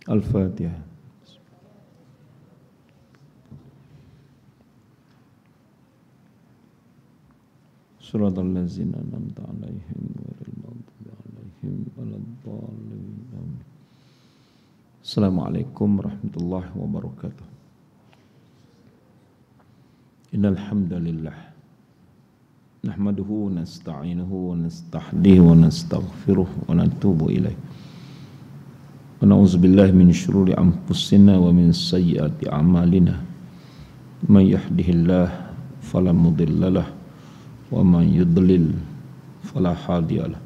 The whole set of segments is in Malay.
Al-Fatihah. Suratul ladzina an'amta 'alaihim ghairil maghdubi 'alaihim waladdallin. Assalamualaikum warahmatullahi wabarakatuh. Innal hamdalillah nahmaduhu wa nasta'inuhu wa nastahdihi wa nastaghfiruh wa natubu ilaih. Wa na'udzubillahi min syururi anfusina wa min sayyiati a'malina. May yahdihillahu fala mudhillalah wa man yudlil fala hadiyalah.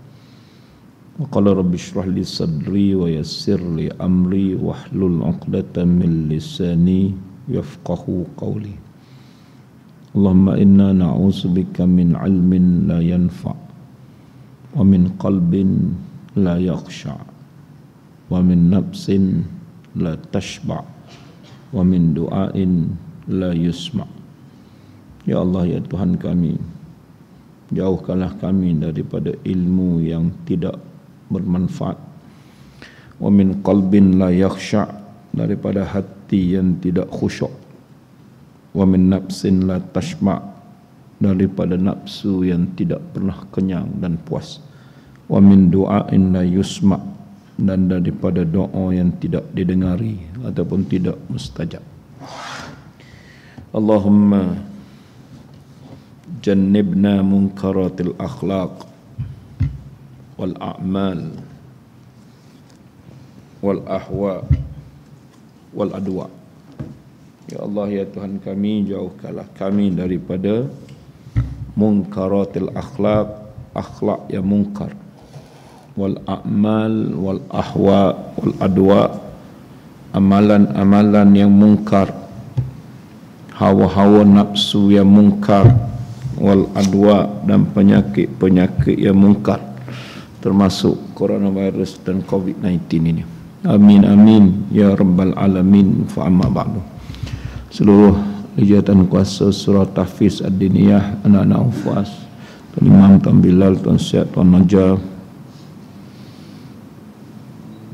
Wa qala rabbi shrah li sadri wa yassir li amri wahlul 'uqdatam min lisani yafqahu qawli. Allahumma inna na'udzubika min 'ilmin la yanfa' wa min qalbin la yakhsha' wa min nafsin la tashba' wa min du'ain la yusma'. Ya Allah, ya Tuhan kami, jauhkanlah kami daripada ilmu yang tidak bermanfaat, wa min qalbin la yakhsha', daripada hati yang tidak khusyuk, wa min nafsin la tashma', daripada nafsu yang tidak pernah kenyang dan puas, wa min du'ain la yusma', dan daripada doa yang tidak didengari ataupun tidak mustajab. Allahumma jannibna munkaratil akhlaq wal a'mal wal ahwa wal adwa. Ya Allah, ya Tuhan kami, jauhkanlah kami daripada munkaratil akhlaq, akhlak yang munkar, wal a'mal wal ahwa wal adwa, amalan-amalan yang munkar, hawa-hawa nafsu yang munkar, wal adwa, dan penyakit-penyakit yang munkar, termasuk coronavirus dan COVID-19 ini. Amin amin ya rabbal alamin. Fa amma ba'du. Seluruh lijatan kuasa surah Tahfiz Ad-Diniyah, anak-anak hufaz, Tuan Imam, Tuan Bilal, Tuan Syed, Tuan Najah,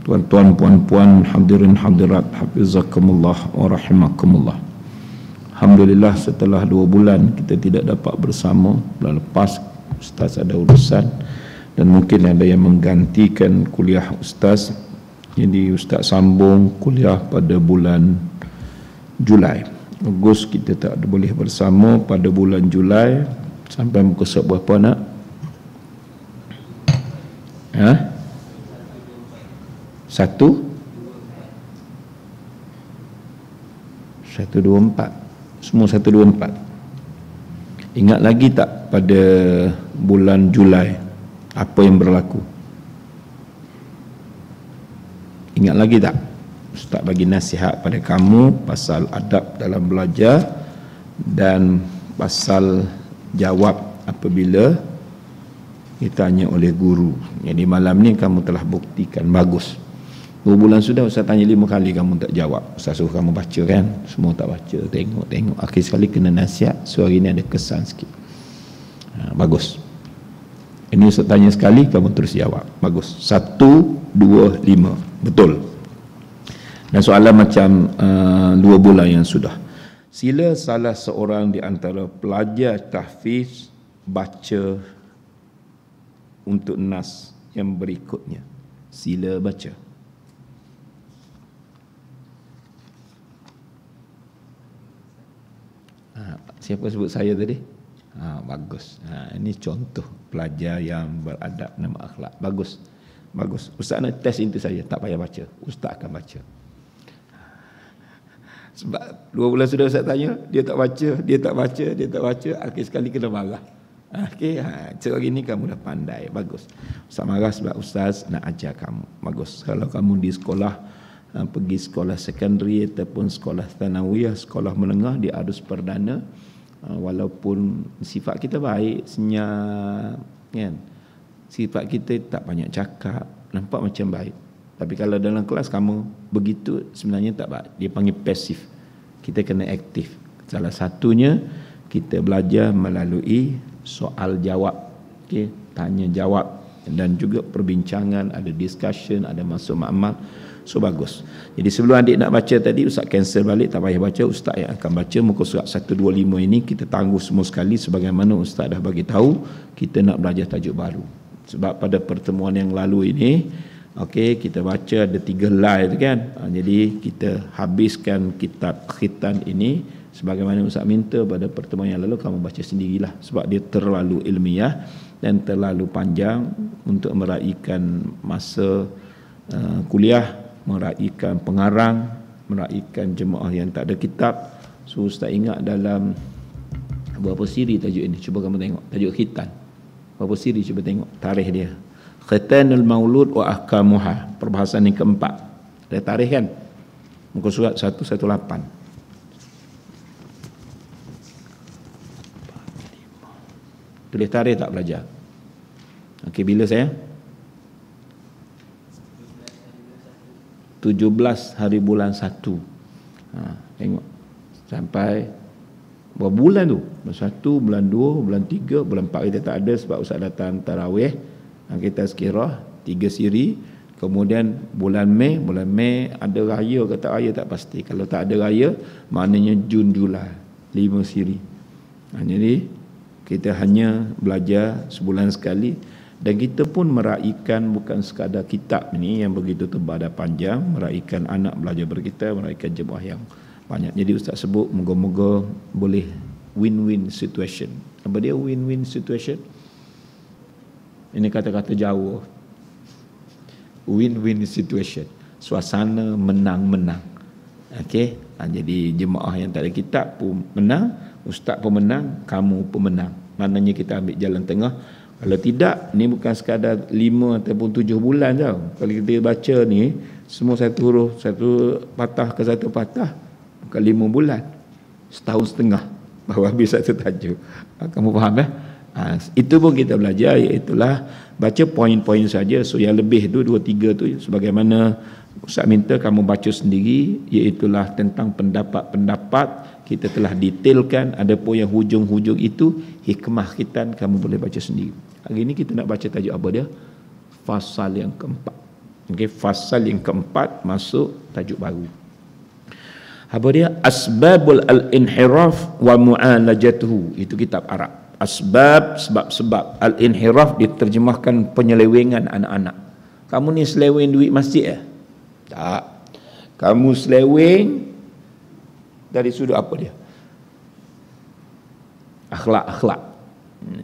tuan-tuan, puan-puan, hadirin hadirat, hafizakumullah wa rahimakumullah. Alhamdulillah, setelah 2 bulan kita tidak dapat bersama. Bulan lepas Ustaz ada urusan dan mungkin ada yang menggantikan kuliah Ustaz. Jadi Ustaz sambung kuliah pada bulan Julai. Ogos kita tak boleh bersama pada bulan Julai sampai muka surat berapa nak? 124. Semua 124. Ingat lagi tak pada bulan Julai apa yang berlaku? Ingat lagi tak? Ustaz bagi nasihat pada kamu pasal adab dalam belajar dan pasal jawab apabila ditanya oleh guru. Jadi malam ni kamu telah buktikan bagus. 2 bulan sudah Ustaz tanya 5 kali kamu tak jawab. Ustaz suruh kamu baca kan, semua tak baca. Tengok akhir sekali kena nasihat. Suara ini ada kesan sikit. Bagus. Ini Ustaz tanya sekali, kamu terus jawab. Bagus. 1, 2, 5. Betul. Dan soalan macam 2 bulan yang sudah. Sila salah seorang di antara pelajar tahfiz baca untuk nas yang berikutnya. Sila baca. Siapa sebut saya tadi? Bagus. Ini contoh pelajar yang beradab dan berakhlak. Bagus. Ustaz nak test itu saja, tak payah baca. Ustaz akan baca. Sebab 2 bulan sudah Ustaz tanya, dia tak baca, akhir sekali kena marah. Okey, hari ni kamu dah pandai. Bagus. Ustaz marah sebab Ustaz nak ajar kamu. Bagus. Kalau kamu di sekolah, pergi sekolah sekondari ataupun sekolah thanawiyah, sekolah menengah di arus perdana, walaupun sifat kita baik, senyap kan, sifat kita tak banyak cakap, nampak macam baik, tapi kalau dalam kelas kamu begitu, sebenarnya tak baik. Dia panggil pasif. Kita kena aktif. Salah satunya kita belajar melalui soal jawab, tanya jawab, dan juga perbincangan, ada discussion, ada masuk makmal, So bagus. Jadi sebelum adik nak baca tadi, Ustaz cancel balik, tak payah baca. Ustaz yang akan baca muka surat 125 ini kita tangguh semua sekali sebagaimana Ustaz dah bagi tahu kita nak belajar tajuk baru. Sebab pada pertemuan yang lalu ini, okey, kita baca ada 3 live kan. Jadi kita habiskan kitab khitan ini sebagaimana Ustaz minta pada pertemuan yang lalu, kamu baca sendirilah sebab dia terlalu ilmiah dan terlalu panjang untuk meraikan masa kuliah, meraikan pengarang, meraikan jemaah yang tak ada kitab. So Ustaz ingat dalam berapa siri tajuk ini, cuba kamu tengok tajuk khitan berapa siri, cuba tengok tarikh dia. Khitanul Maulud wa Ahkamuha, perbahasan yang keempat. Ada tarikh kan, muka surat 118. Tulis tarikh tak belajar? Okey, bila saya? 17 hari bulan 1. Tengok sampai berapa bulan tu? Bulan 1, bulan 2, bulan 3, bulan 4 kita tak ada sebab Ustaz datang tarawih. Kita sekirah 3 siri. Kemudian bulan Mei ada raya ke tak raya tak pasti. Kalau tak ada raya maknanya Jun Julai 5 siri. Jadi kita hanya belajar sebulan sekali. Dan kita pun meraikan bukan sekadar kitab ni yang begitu tebal dan panjang, meraikan anak belajar berkita, meraikan jemaah yang banyak. Jadi Ustaz sebut moga-moga boleh win-win situation. Apa dia win-win situation? Ini kata-kata Jawa. Win-win situation. Suasana menang-menang. Okey. Jadi jemaah yang tak ada kitab pun menang, ustaz pun menang, kamu pun menang. Maknanya kita ambil jalan tengah. Kalau tidak, ni bukan sekadar 5 ataupun 7 bulan tau. Kalau kita baca ni, semua satu huruf, satu patah ke satu patah, bukan 5 bulan. Setahun setengah baru habis satu tajuk. Kamu faham itu pun kita belajar, iaitulah baca poin-poin saja. So yang lebih tu 2-3 tu sebagaimana Ustaz minta kamu baca sendiri, iaitulah tentang pendapat-pendapat kita telah detailkan. Ada pun yang hujung-hujung itu hikmah khitan, kamu boleh baca sendiri. Hari ini kita nak baca tajuk apa dia? Fasal yang keempat. Okey, fasal yang keempat masuk tajuk baru. Apa dia? Asbabul al-inhiraf wa mu'alajatuhu. Itu kitab Arab. Asbab, sebab-sebab. Al-inhiraf diterjemahkan penyelewengan anak-anak. Kamu ni seleweng duit masjid tak. Kamu seleweng dari sudut apa dia? Akhlak-akhlak.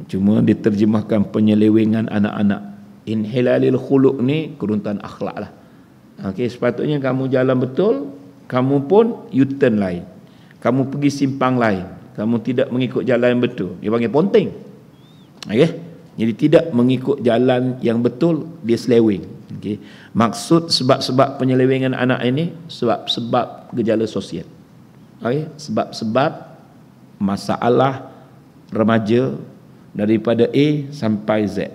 Cuma diterjemahkan penyelewengan anak-anak. Inhilalil khuluq ni keruntuhan akhlak lah. Okey, sepatutnya kamu jalan betul, kamu pun U-turn lain. Kamu pergi simpang lain. Kamu tidak mengikut jalan yang betul. Dia panggil ponteng. Okey? Jadi tidak mengikut jalan yang betul, dia seleweng. Okey. Maksud sebab-sebab penyelewengan anak ini sebab-sebab gejala sosial. Okey, sebab-sebab masalah remaja daripada A sampai Z.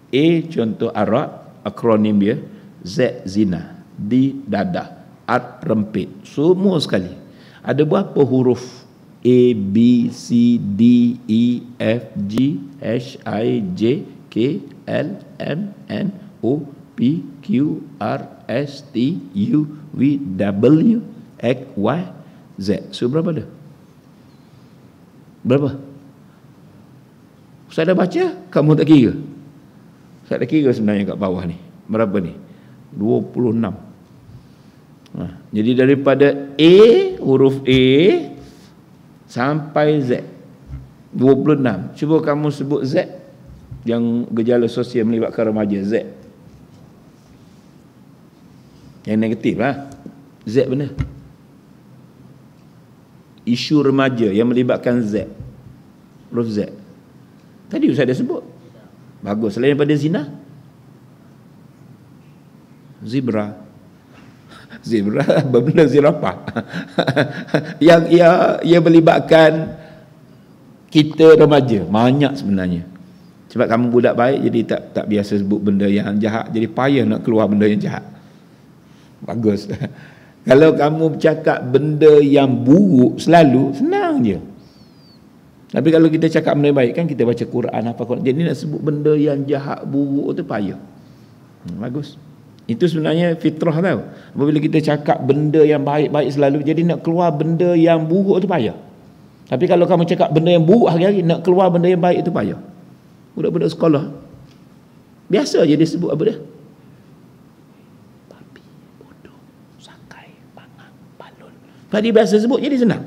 A contoh Arab, akronim dia, Z zina, D dadah, At rempit, semua sekali. Ada berapa huruf A, B, C, D, E, F, G, H, I, J, K, L, M, N, O, P, Q, R, S, T, U, V, W, X, Y, Z. So berapa dah? Berapa? Ustaz dah baca, kamu tak kira? Ustaz dah kira sebenarnya kat bawah ni. Berapa ni? 26. Jadi daripada A, huruf A sampai Z 26. Cuba kamu sebut Z yang gejala sosial melibatkan remaja. Z yang negatif lah. Z benar. Isu remaja yang melibatkan Z, huruf Z. Tadi Ustaz dah sebut. Bagus. Selain daripada zina, zebra. Zebra berbenda zirafah. Yang ia melibatkan kita remaja banyak sebenarnya. Sebab kamu budak baik jadi tak biasa sebut benda yang jahat, jadi payah nak keluar benda yang jahat. Bagus. Kalau kamu bercakap benda yang buruk selalu, senang je. Tapi kalau kita cakap benda baik, kan kita baca Quran apa Quran. Jadi nak sebut benda yang jahat buruk tu payah. Bagus. Itu sebenarnya fitrah tau. Apabila kita cakap benda yang baik-baik selalu, jadi nak keluar benda yang buruk tu payah. Tapi kalau kamu cakap benda yang buruk hari-hari, nak keluar benda yang baik tu payah. Budak-budak sekolah biasa je dia sebut apa dia? Babi, bodoh, sakai, bangang, balon. Kalau dia biasa sebut jadi senang.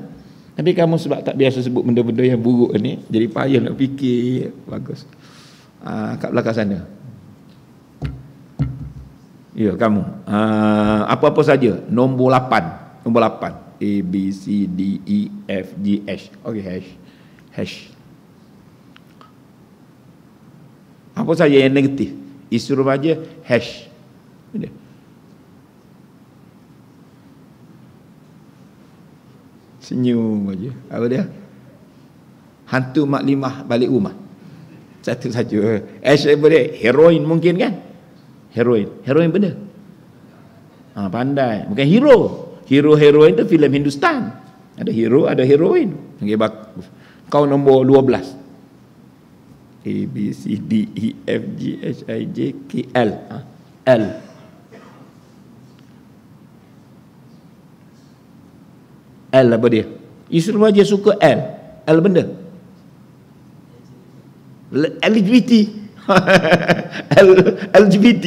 Tapi kamu sebab tak biasa sebut benda-benda yang buruk ni, jadi payah nak fikir. Bagus. Kat belakang sana. Ya, kamu. Apa-apa saja. Nombor 8. Nombor 8. A, B, C, D, E, F, G, H. Okey, H. Apa saja yang negatif? Isu remaja, H. Benda. Senyum aja. Apa dia? Hantu maklimah balik rumah. Satu saja. H apa dia? Heroin mungkin kan? Heroin benda. Pandai. Bukan hero. Heroin tu filem Hindustan. Ada hero, ada heroin. Okay, bagus. Kau nombor 12. A, B, C, D, E, F, G, H, I, J, K, L. L. L apa dia? Isu remaja suka L. L benda. LGBT. LGBT.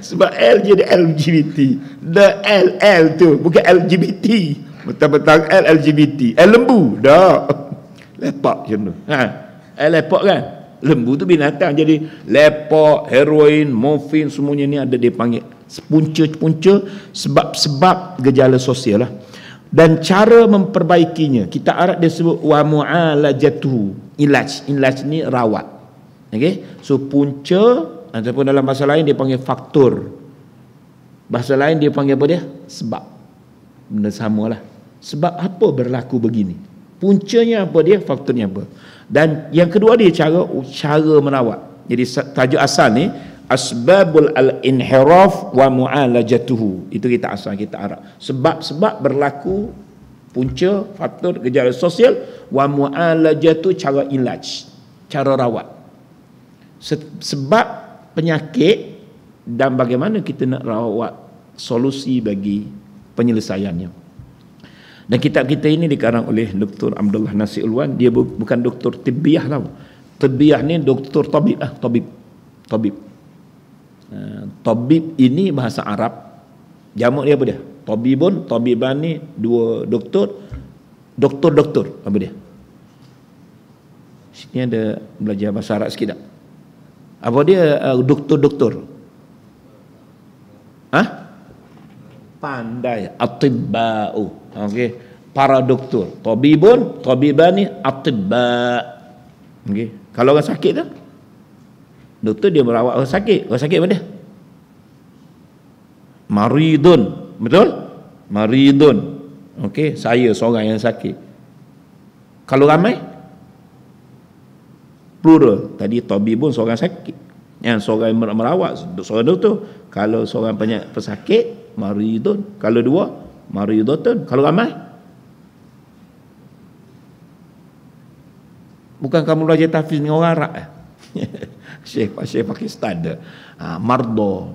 Sebab L je ada LGBT. The L tu bukan LGBT. Betul-betul L LGBT. L lembu dah. Lepak macam tu. L lepak kan. Lembu tu binatang. Jadi lepak, heroin, morfin, semuanya ni ada dia panggil punca-punca sebab-sebab gejala sosial lah. Dan cara memperbaikinya, kita Arab dia sebut wa mu'alajatuhu. Ilaj ni rawat. Okey, so punca ataupun dalam bahasa lain dia panggil faktor. Bahasa lain dia panggil apa dia? Sebab. Benda samalah. Sebab apa berlaku begini? Puncanya apa dia? Faktornya apa? Dan yang kedua dia cara merawat. Jadi tajuk asal ni asbabul al-inhiraf wa mu'alajatuhu. Itu kita asal kita Arab. Sebab-sebab berlaku punca, faktor, gejala sosial, wa mu'alajatu cara ilaj, cara rawat. Sebab penyakit dan bagaimana kita nak rawat, solusi bagi penyelesaiannya. Dan kitab kita ini dikarang oleh Dr. Abdullah Nasir Ulwan. Dia bukan doktor tibbiyah tau. Tibbiyah ni doktor tabib lah, tabib. Tabib ini bahasa Arab. Jamak dia apa dia? Tabibun, tabiban ni dua doktor. Doktor apa dia? Sini ada belajar bahasa Arab sikit tak? Apa dia doktor? Pandai. Atibba'u. Okey. Para doktor. Tabibun, tabibani, atibba'. Okey. Kalau orang sakit tu, doktor dia merawat orang sakit. Orang sakit apa dia? Maridun. Betul? Maridun. Okey, saya seorang yang sakit. Kalau ramai, plural. Tadi tabibun seorang sakit, yang seorang merawat, seorang doktor. Kalau seorang pesakit, maridun. Kalau dua, maridatun. Kalau ramai, bukan kamu belajar tahfiz dengan orang Arab Syekh Pakistan dah. Mardo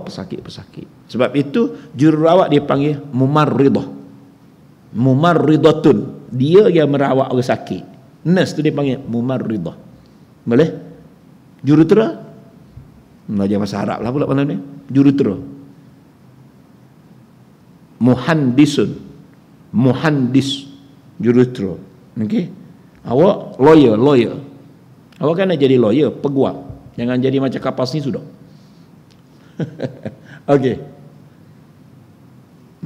pesakit. Sebab itu jururawat dia panggil mumarridatun. Dia yang merawat orang sakit. Nurse tu dia panggil mumarridah. Boleh? Jurutera belajar bahasa Arab lah pula mana ni. Jurutera. Muhandis jurutera. Okey. Awak lawyer. Awak kan nak jadi lawyer, peguam. Jangan jadi macam kapas ni sudah. Okey.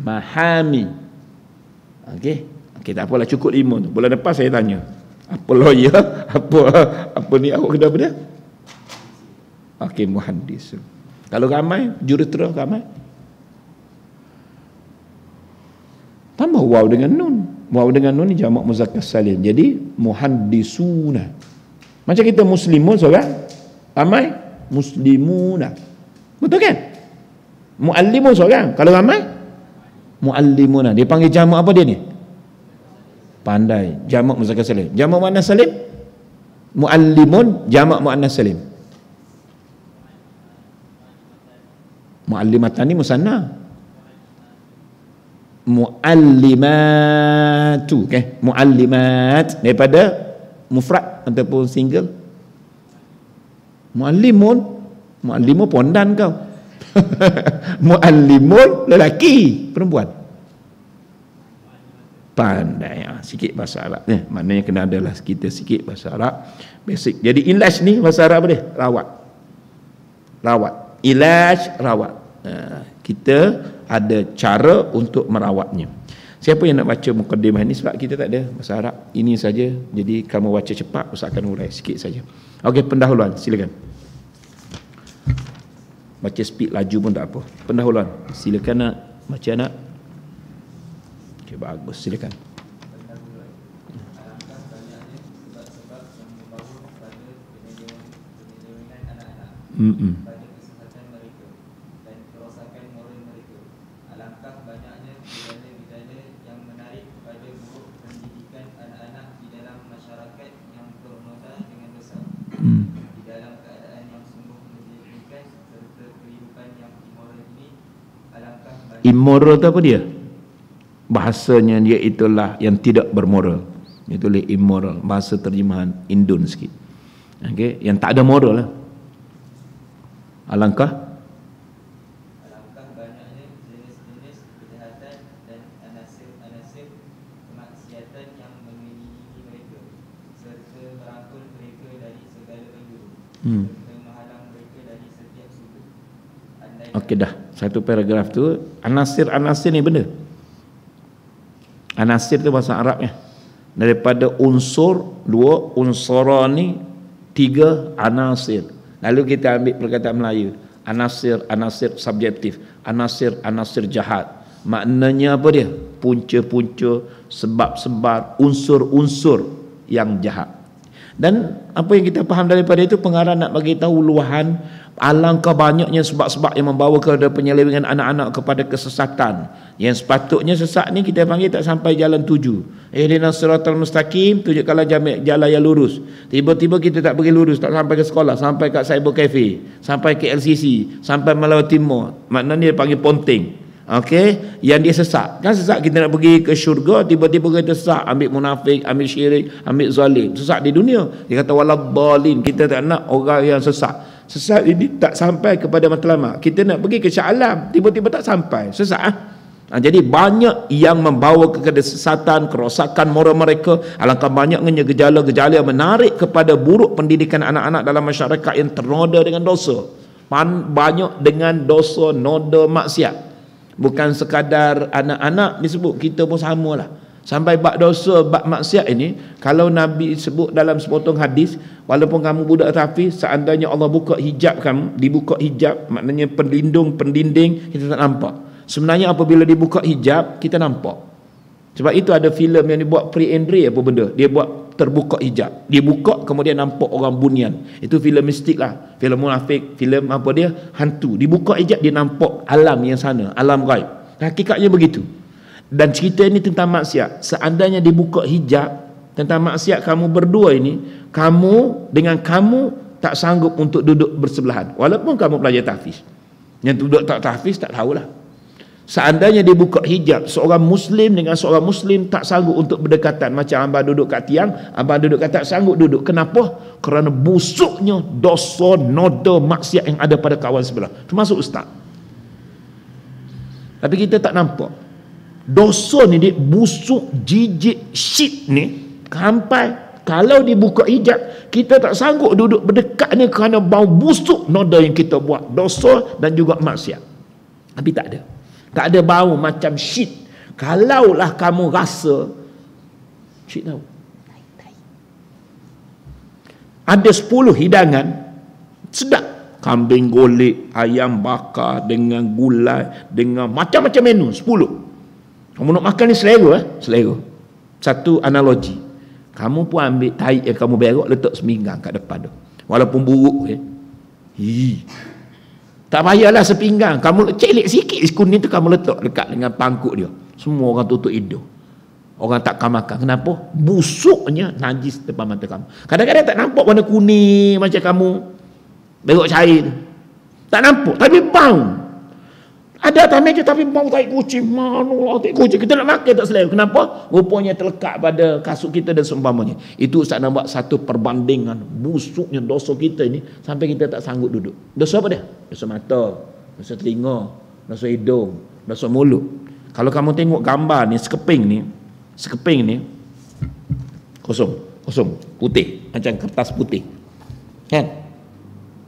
Mahami. Okey, tak apalah, cukup 5 tu. Bulan depan saya tanya. Apa lawyer? Apa ni awak kena apa dia? Okey, muhandis. Kalau ramai, jurutera ramai. Tambah waw dengan nun. Waw dengan nun ni jamak muzakkar salim. Jadi muhaddisuna. Macam kita muslimun seorang, ramai muslimuna. Betul kan? Muallimun seorang, kalau ramai muallimuna. Dia panggil jamak apa dia ni? Pandai. Jamak muzakkar salim. Jamak muannas salim? Muallimun, jamak muannas salim. Muallimatan ni musanna. Muallimatu, okay? Muallimat daripada mufrad ataupun single. Muallimun pondan kau. Muallimun lelaki, perempuan. Pandai sikit bahasa Arab ni. Maknanya kena adalah kita sikit bahasa Arab basic. Jadi ilaj ni bahasa Arab apa dia? Rawat. Ilaj, rawat. Kita ada cara untuk merawatnya. Siapa yang nak baca mukadimah ni, sebab kita tak ada bahasa Arab, ini saja. Jadi kamu baca cepat, Ustaz akan urai sikit saja. Okey, pendahuluan, silakan. Baca speed laju pun tak apa. Pendahuluan, silakan nak baca nak. Okey, bagus, silakan. Pada kesihatan mereka dan kerosakan moral mereka. Alangkah banyaknya gejala-gejala yang menarik kepada buruk pendidikan anak-anak di dalam masyarakat yang bernoda dengan dosa. Di dalam keadaan yang sungguh menyedihkan serta kehidupan yang immoral ini, alangkah banyak. Immoral tu apa dia? Bahasanya dia itulah yang tidak bermoral. Itulah immoral. Bahasa terjemahan Indon sikit. Okey, yang tak ada moral lah. Alangkah banyaknya jenis-jenis kejahatan dan anasir-anasir kemaksiatan yang mengelilingi mereka serta merangkul mereka dari segala penjuru serta menghalang mereka dari setiap sudut. Okey dah, satu paragraf tu. Anasir-anasir ni benda. Anasir tu bahasa Arabnya. Daripada unsur, dua, unsura ni, tiga, anasir. Lalu kita ambil perkataan Melayu, anasir subjektif, anasir jahat. Maknanya apa dia? Punca-punca, sebab-sebab, unsur-unsur yang jahat. Dan apa yang kita faham daripada itu, pengarah nak bagi tahu luahan alangkah banyaknya sebab-sebab yang membawa kepada penyelewengan anak-anak kepada kesesatan. Yang sepatutnya sesat ni kita panggil tak sampai jalan tuju. Ihdinas siratal mustaqim, tunjukkanlah jalan yang lurus. Tiba-tiba kita tak pergi lurus, tak sampai ke sekolah, sampai kat cyber cafe, sampai ke LCC, sampai Melayu Timur. Maknanya dia panggil ponting. Okey, yang dia sesat. Kan sesat kita nak pergi ke syurga, tiba-tiba kita sesat, ambil munafik, ambil syirik, ambil zalim. Sesat di dunia. Dia kata waladhdallin, kita tak nak orang yang sesat. Sesat ini tak sampai kepada matlamat. Kita nak pergi ke Shah Alam, tiba-tiba tak sampai. Sesat jadi banyak yang membawa kepada kesesatan, kerosakan moral mereka. Alangkah banyaknya gejala-gejala yang menarik kepada buruk pendidikan anak-anak dalam masyarakat yang ternoda dengan dosa. Banyak dengan dosa, noda, maksiat. Bukan sekadar anak-anak disebut, kita pun samalah. Sampai bab dosa, bab maksiat ini, kalau Nabi sebut dalam sepotong hadis, walaupun kamu budak hafiz, seandainya Allah buka hijab kamu, dibuka hijab, maknanya pendinding, kita tak nampak. Sebenarnya apabila dibuka hijab, kita nampak. Sebab itu ada filem yang dibuat pre-Andre apa benda, dia buat terbuka hijab, dia buka kemudian nampak orang bunian. Itu filem mistik lah, filem munafik, filem apa dia, hantu. Dibuka hijab, dia nampak alam yang sana, alam gaib. Hakikatnya begitu. Dan cerita ini tentang maksiat. Seandainya dibuka hijab tentang maksiat, kamu berdua ini, kamu dengan kamu tak sanggup untuk duduk bersebelahan, walaupun kamu pelajar tahfiz. Yang duduk tak tahfiz tak tahulah. Seandainya dibuka hijab, seorang muslim dengan seorang muslim tak sanggup untuk berdekatan. Macam abang duduk kat tiang, abang duduk kat tak sanggup duduk. Kenapa? Kerana busuknya dosa, noda, maksiat yang ada pada kawan sebelah, termasuk ustaz. Tapi kita tak nampak. Dosa ni dia busuk, jijik, shit ni, sampai kalau dibuka hijab, kita tak sanggup duduk berdekat ni kerana bau busuk noda yang kita buat, dosa dan juga maksiat. Tapi tak ada. Tak ada bau macam shit. Kalaulah kamu rasa shit tahu, ada 10 hidangan sedap, kambing golek, ayam bakar dengan gulai, dengan macam-macam menu 10. Kamu nak makan ni selera, selera. Satu analogi, kamu pun ambil tahi yang kamu berok, letak seminggang kat depan tu, walaupun buruk tak payahlah sepinggang, kamu celik sikit kuning tu, kamu letak dekat dengan pangkuk dia, semua orang tutup hidung, orang takkan makan. Kenapa? Busuknya najis depan mata kamu. Kadang-kadang tak nampak warna kuning macam kamu berok cair, tak nampak, tapi bau. Ada atas meja tapi mau tarik kucing. Mana tarik kucing? Kita nak makan tak selera. Kenapa? Rupanya terlekat pada kasut kita dan seumpamanya. Itu Ustaz nak buat satu perbandingan busuknya dosa kita ini sampai kita tak sanggup duduk. Dosa apa dia? Dosa mata, dosa telinga, dosa hidung, dosa mulut. Kalau kamu tengok gambar ni, sekeping ni kosong, putih, macam kertas putih. Kan?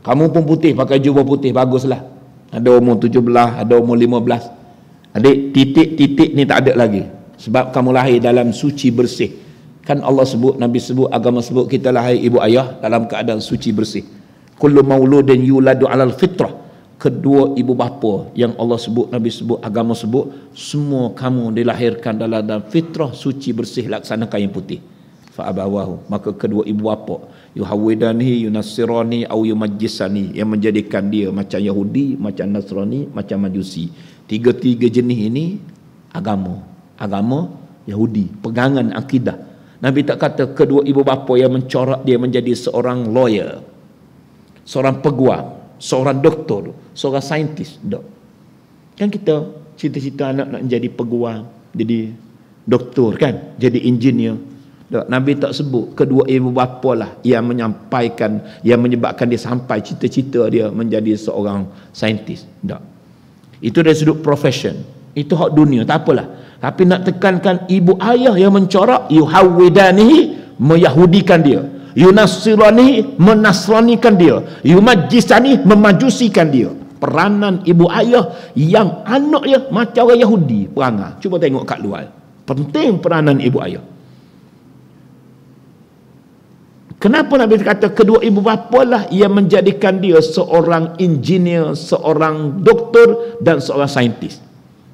Kamu pun putih, pakai jubah putih, baguslah. Ada umur 17, ada umur 15. Adik, titik-titik ni tak ada lagi. Sebab kamu lahir dalam suci bersih. Kan Allah sebut, Nabi sebut, agama sebut kita lahir ibu ayah dalam keadaan suci bersih. Kullu mauludin yuladu alal fitrah. Kedua ibu bapa yang Allah sebut, Nabi sebut, agama sebut, semua kamu dilahirkan dalam fitrah suci bersih, laksanakan yang putih. Fa'abawahu, maka kedua ibu bapa yuhawidani, yunassirani, au yumajjisani, yang menjadikan dia macam Yahudi, macam Nasrani, macam Majusi. Tiga-tiga jenis ini agama Yahudi, pegangan akidah. Nabi tak kata kedua ibu bapa yang mencorak dia menjadi seorang lawyer, seorang peguam, seorang doktor, seorang saintis. Tak. Kan kita cita-cita anak nak jadi peguam, jadi doktor kan, jadi engineer. Tak. Nabi tak sebut kedua ibu bapa lah yang menyampaikan, yang menyebabkan dia sampai cita-cita dia menjadi seorang saintis. Tak. Itu dari sudut profession. Itu hak dunia, tak apalah. Tapi nak tekankan ibu ayah yang mencorak, yuhawidanihi, meyahudikan dia, yunassirani, menasranikan dia, yumajjisani, memajusikan dia. Peranan ibu ayah yang anaknya macam orang Yahudi perangai. Cuba tengok kat luar. Penting peranan ibu ayah. Kenapa Nabi kata kedua ibu bapa lah yang menjadikan dia seorang engineer, seorang doktor dan seorang saintis.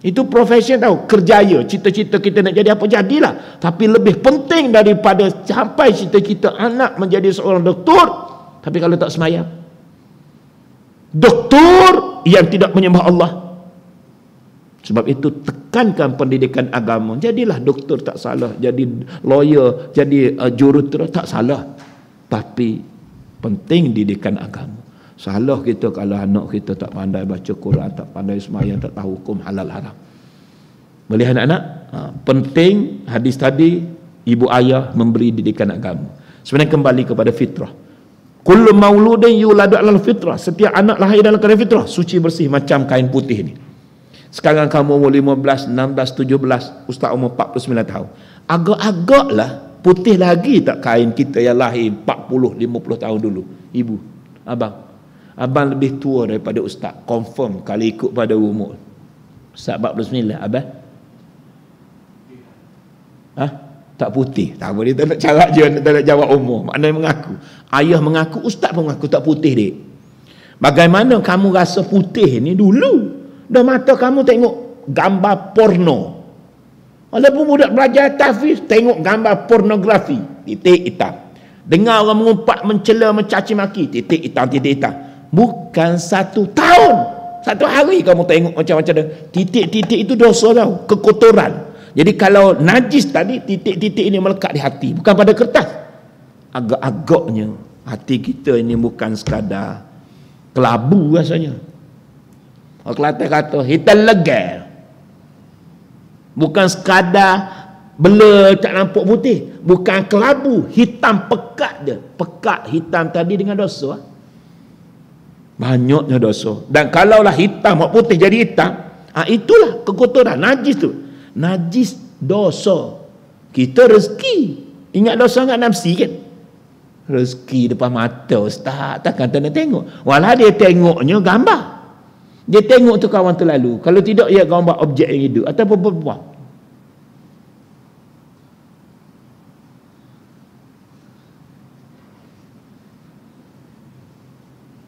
Itu profession tahu, kerjaya, cita-cita kita nak jadi apa jadilah. Tapi lebih penting daripada sampai cita-cita anak menjadi seorang doktor, tapi kalau tak semayang, doktor yang tidak menyembah Allah. Sebab itu tekankan pendidikan agama. Jadilah doktor tak salah, jadi lawyer, jadi jurutera tak salah. Tapi penting didikan agama. Salah kita kalau anak kita tak pandai baca Quran, tak pandai sembahyang, tak tahu hukum halal haram. Boleh anak-anak? Penting hadis tadi, ibu ayah memberi didikan agama. Sebenarnya kembali kepada fitrah. Kullu mauludin yuladu alal fitrah. Setiap anak lahir dalam keadaan fitrah, suci bersih macam kain putih ni. Sekarang kamu umur 15, 16, 17, ustaz umur 49 tahun. Agak-agaklah putih lagi tak kain kita yang lahir 40, 50 tahun dulu. Ibu, abang lebih tua daripada ustaz, confirm kalau ikut pada umur. Ustaz 49, abang? Tak putih. Tak boleh, tak nak cara je, tak nak jawab umur. Maknanya mengaku. Ayah mengaku, ustaz pun mengaku tak putih dek. Bagaimana kamu rasa putih ni dulu? Dah mata kamu tengok gambar porno. Walaupun budak belajar tahfiz, tengok gambar pornografi, titik hitam. Dengar orang mengumpat, mencela, mencaci maki, titik hitam, titik hitam. Bukan 1 tahun, 1 hari kamu tengok macam-macam dah. Titik-titik itu dosa tau, kekotoran. Jadi kalau najis tadi, titik-titik ini melekat di hati, bukan pada kertas. Agak-agaknya hati kita ini bukan sekadar kelabu rasanya. Orang Kelantan kata hitam legal. Bukan sekadar bela tak nampak putih, bukan kelabu, hitam pekat dia. Pekat hitam tadi dengan dosa. Banyaknya dosa. Dan kalaulah hitam mak putih jadi hitam, itulah kekotoran, najis tu. Najis dosa. Kita rezeki. Ingat dosa ingat nafsi kan? Rezeki depan mata ustaz, takkan tak nak tengok. Walau dia tengoknya gambar. Dia tengok tu kawan tu lalu. Kalau tidak, ia gambar objek yang hidup ataupun perempuan.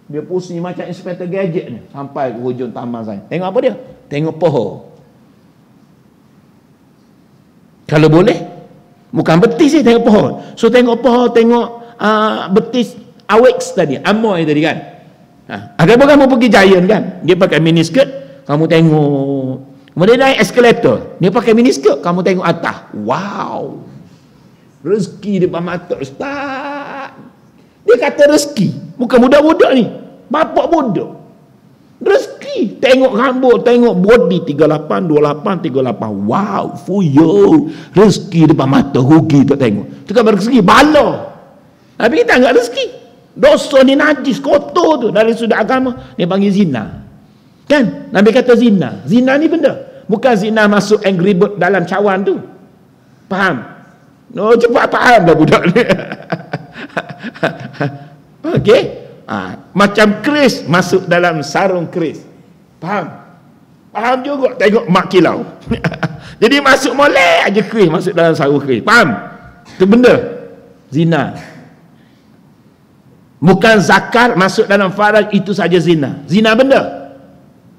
Dia pusing macam inspektor gadget ni sampai ke hujung taman saya. Tengok apa dia? Tengok pohon. Kalau boleh, bukan betis je, tengok pohon. So tengok pohon, tengok betis awix tadi, amoy tadi kan. Ada pun kamu pergi Giant kan, dia pakai miniskirt, kamu tengok. Kemudian naik eskalator, dia pakai miniskirt, kamu tengok atas. Wow, rezeki depan mata ustaz. Dia kata rezeki, bukan budak-budak ni, bapak budak. Rezeki rezeki. Tengok rambut, tengok body 38, 28, 38. Wow, fuyo. Rezeki depan mata, rugi tak tengok. Tu kan rezeki bala. Tapi kita enggak rezeki. Dosa ni najis, kotor tu. Dari sudut agama, dia panggil zina. Kan? Nabi kata zina. Zina ni benda. Bukan zina masuk angry bird dalam cawan tu. Faham? Oh, cepat faham dah budak ni. Okey. Macam keris masuk dalam sarung keris. Faham? Faham juga. Tengok mak kilau. Jadi masuk molek aja keris masuk dalam sarung keris. Faham? Itu benda zina. Bukan zakar masuk dalam faraj itu saja zina. Zina benda.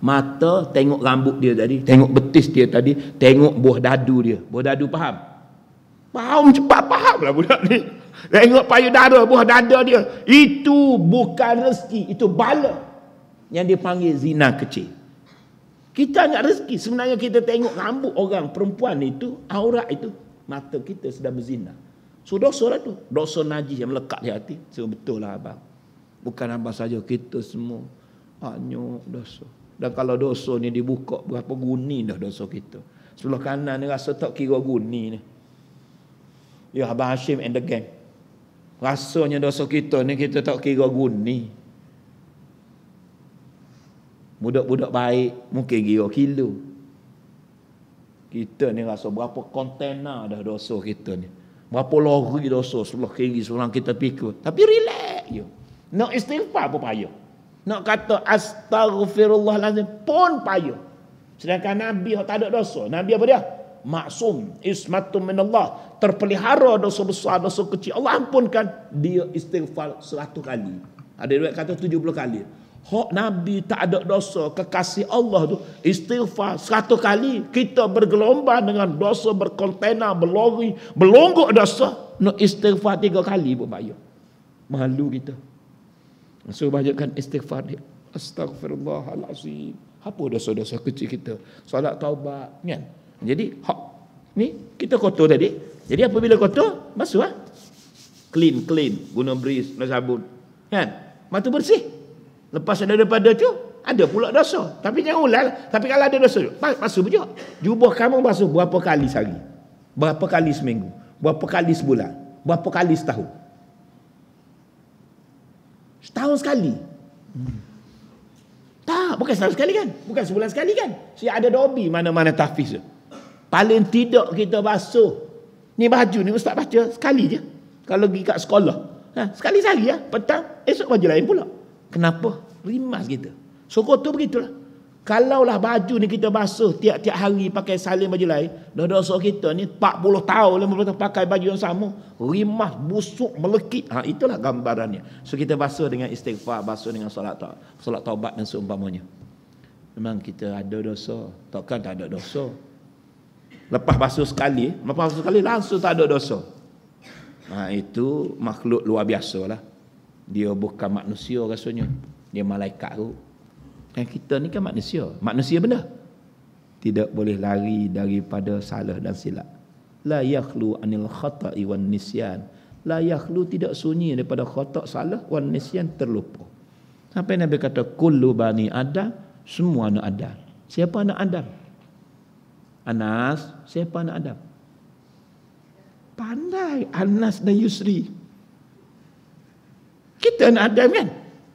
Mata tengok rambut dia tadi, tengok betis dia tadi, tengok buah dadu dia. Buah dadu faham? Faham cepat faham lah budak ni. Tengok payudara, buah dada dia. Itu bukan rezeki, itu bala. Yang dipanggil zina kecil. Kita nak rezeki. Sebenarnya kita tengok rambut orang perempuan itu, aurat itu, mata kita sedang berzina. So dosa lah tu. Dosa najis yang melekat di hati. So betul lah abang. Bukan abang saja, kita semua hanya dosa. Dan kalau dosa ni dibuka, berapa guni dah dosa kita. Sebelah kanan ni rasa tak kira guni ni. Ya, Abang Hashim and the gang. Rasanya dosa kita ni kita tak kira guni. Budak-budak baik mungkin kira kilo. Kita ni rasa berapa kontena dah dosa kita ni. Berapa lori dosa sebelah kiri sebelah kita pikul. Tapi relax je. Nak istighfar pun payah. Nak kata astaghfirullahalazim pun payah. Sedangkan Nabi tak ada dosa. Nabi apa dia? Maksum, ismatum minallah, terpelihara dosa besar, dosa kecil. Allah ampunkan. Dia istighfar 100 kali. Ada riwayat kata 70 kali. Hak Nabi tak ada dosa, kekasih Allah tu istighfar 100 kali. Kita bergelombang dengan dosa berkontena, berlori, berlonggok dosa. Nak istighfar 3 kali pun payah. Malu kita. So banyakkan istighfar dia. Astaghfirullahalazim. Apa dosa-dosa kecil kita? Solat taubat kan? Jadi hak ni kita kotor tadi. Jadi apabila kotor, basuh ah. Clean, guna beris, guna sabun. Kan? Mata bersih. Lepas daripada tu ada pula dosa. Tapi jangan ulang. Tapi kalau ada dosa, basuh je. Jubah kamu basuh berapa kali sehari? Berapa kali seminggu? Berapa kali sebulan? Berapa kali setahun? Setahun sekali. Tak, bukan setahun sekali kan? Bukan sebulan sekali kan? Si ada dobi mana-mana tahfiz tu. Paling tidak kita basuh. Ni baju ni ustaz baca sekali je. Kalau pergi kat sekolah. Sekali sehari ya, petang, esok baju lain pula. Kenapa? Rimas kita. So kotor begitulah. Kalaulah baju ni kita basuh tiap-tiap hari pakai salin baju lain, dah dosa kita ni 40 tahun 50 tahun pakai baju yang sama, rimas, busuk, melekit. Itulah gambarannya. So kita basuh dengan istighfar, basuh dengan solat taubat dan seumpamanya. Memang kita ada dosa, takkan tak ada dosa. Lepas basuh sekali langsung tak ada dosa. Itu makhluk luar biasa lah. Dia bukan manusia rasanya. Dia malaikat tu. Dan kita ni kan manusia. Manusia benda. Tidak boleh lari daripada salah dan silap. La yakhlu anil khata'i wan nisyan. La yakhlu tidak sunyi daripada khata' salah wan nisyan terlupa. Sampai Nabi kata kullu bani Adam, semua anak Adam. Siapa anak Adam? Anas, siapa anak Adam? Pandai Anas dan Yusri. Kita anak Adam kan?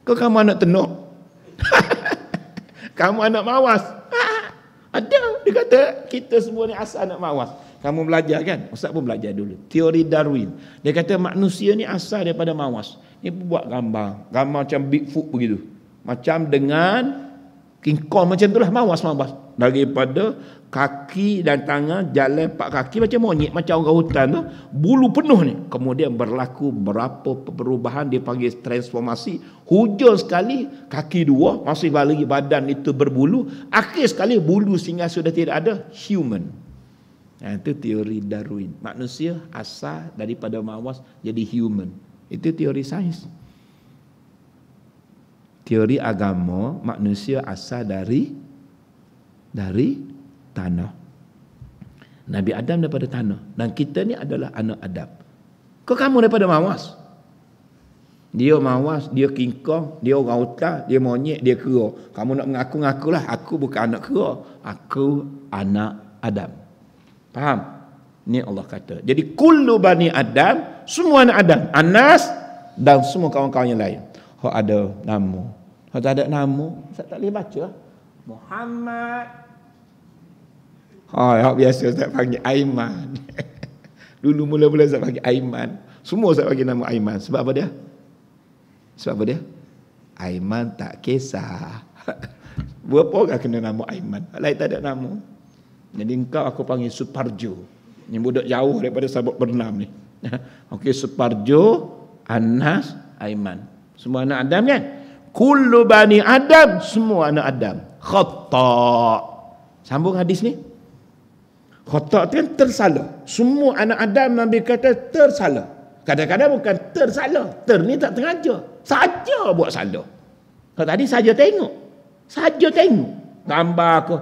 Kau kamu anak tenuk. Kamu anak mawas. Ada. Dia kata kita semua ni asal anak mawas. Kamu belajar kan? Ustaz pun belajar dulu. Teori Darwin. Dia kata manusia ni asal daripada mawas. Ni buat gambar. Gambar macam Bigfoot begitu. Macam dengan King Kong macam itulah mawas. Daripada kaki dan tangan jalan 4 kaki macam monyet, macam orang hutan tu, bulu penuh ni. Kemudian berlaku berapa perubahan, dia panggil transformasi. Hujung sekali kaki 2, masih lagi badan itu berbulu, akhir sekali bulu sehingga sudah tidak ada, human. Itu teori Darwin. Manusia asal daripada mawas jadi human. Itu teori sains. Teori agama, manusia asal dari tanah. Nabi Adam daripada tanah. Dan kita ni adalah anak Adam. Kau kamu daripada mawas. Dia mawas, dia kingkong, dia orang utar, dia monyet, dia kera. Kamu nak mengaku-ngakulah, aku bukan anak kera. Aku anak Adam. Faham? Ni Allah kata. Jadi kullu bani Adam, semua anak Adam, Anas dan semua kawan-kawan yang lain. Hak ada nama. Hak tak ada nama, Ustaz tak boleh baca. Muhammad. Hak biasa Ustaz panggil Aiman. Dulu mula-mula Ustaz panggil Aiman. Semua Ustaz panggil nama Aiman. Sebab apa dia? Sebab apa dia? Aiman tak kisah. Berapa orang kena nama Aiman? Lain tak ada nama. Jadi engkau aku panggil Suparjo. Ni budak jauh daripada sahabat bernam ni. Okey, Suparjo, Anas, Aiman. Semua anak Adam kan? Kullu bani Adam, semua anak Adam. Khata'. Sambung hadis ni. Khata' tu kan tersalah. Semua anak Adam Nabi kata tersalah. Kadang-kadang bukan tersalah. Ni tak sengaja. Saja buat salah. Kalau tadi saja tengok. Saja tengok. Gambar ke,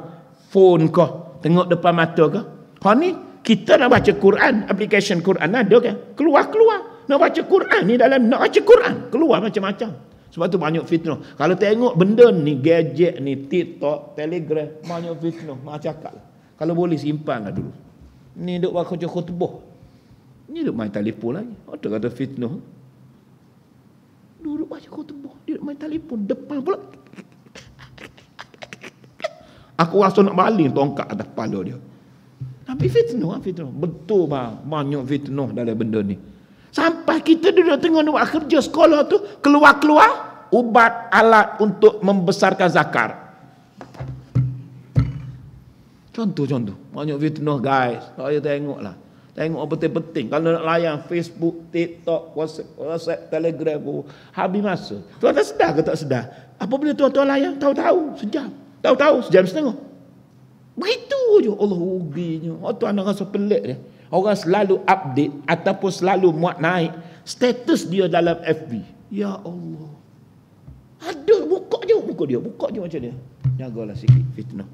phone ke, tengok depan mata ke. Kalau ni kita nak baca Quran, application Quran ada kan? Keluar-keluar. Nak baca Quran ni dalam nak baca Quran, keluar macam-macam. Sebab tu banyak fitnah. Kalau tengok benda ni, gadget ni, TikTok, Telegram, banyak fitnah. Mak cakap lah. Kalau boleh simpanlah dulu. Ni duk baca khutbah. Ni duk main telefon lagi. Ada kata fitnah. Duduk baca khutbah, dia main telefon depan pula. Aku rasa nak baling tongkat atas kepala dia. Tapi fitnah. Betul bang, banyak fitnah dalam benda ni. Sampai kita duduk tengok buat kerja sekolah tu, keluar-keluar ubat alat untuk membesarkan zakar. Contoh. Banyak fitnah guys. Saya tengoklah. Tengok penting-penting. Kalau nak layan Facebook, TikTok, WhatsApp, Telegram, habis masa. Tuan-tuan sedar ke tak sedar? Apabila tuan-tuan layan, tahu-tahu sejam. Tahu-tahu sejam setengah. Begitu je. Allah ruginya. Tuan nak rasa pelik dia. Orang selalu update ataupun selalu muat naik status dia dalam FB. Ya Allah. Ada, buka je macam dia. Jagalah sikit fitnah.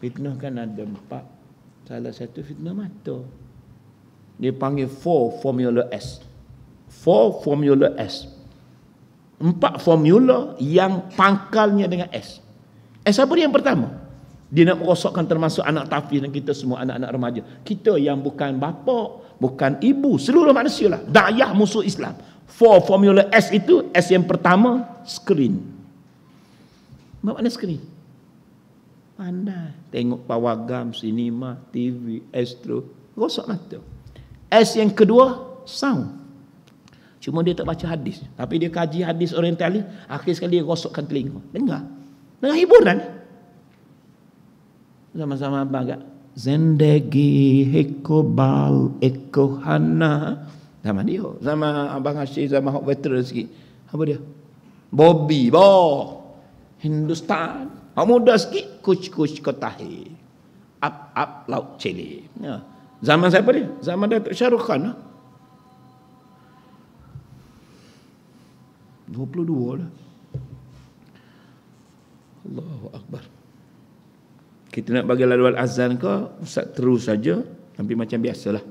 Fitnah kan ada 4. Salah satu fitnah mata. Dia panggil 4 formula S. 4 formula S. 4 formula yang pangkalnya dengan S. S apa dia yang pertama? Dia nak merosakkan termasuk anak tafiz dan kita semua anak-anak remaja. Kita yang bukan bapa, bukan ibu, seluruh manusia lah. Da'iyah musuh Islam. 4 formula S itu, S yang pertama, screen. Apa makna screen? Pandai. Tengok pawagam, sinema, TV, astro. Rosak mata. S yang kedua, sound. Cuma dia tak baca hadis. Tapi dia kaji hadis orientalis. Akhir sekali dia rosakkan telinga. Dengar hiburan. Sama-sama abang agak. Zendegi heko bal eko hana. Sama dia. Sama abang Hashim, sama hok veteran sikit. Apa dia? Bobby, Hindustan. Hok muda sikit. Kuch kotahi. Up laut cili. Ya. Zaman siapa dia? Zaman Datuk Shahrukh Khan. 22 dah. Allahu Akbar. Kita nak bagi laluan azan ke, Ustaz terus saja. Tapi macam biasalah.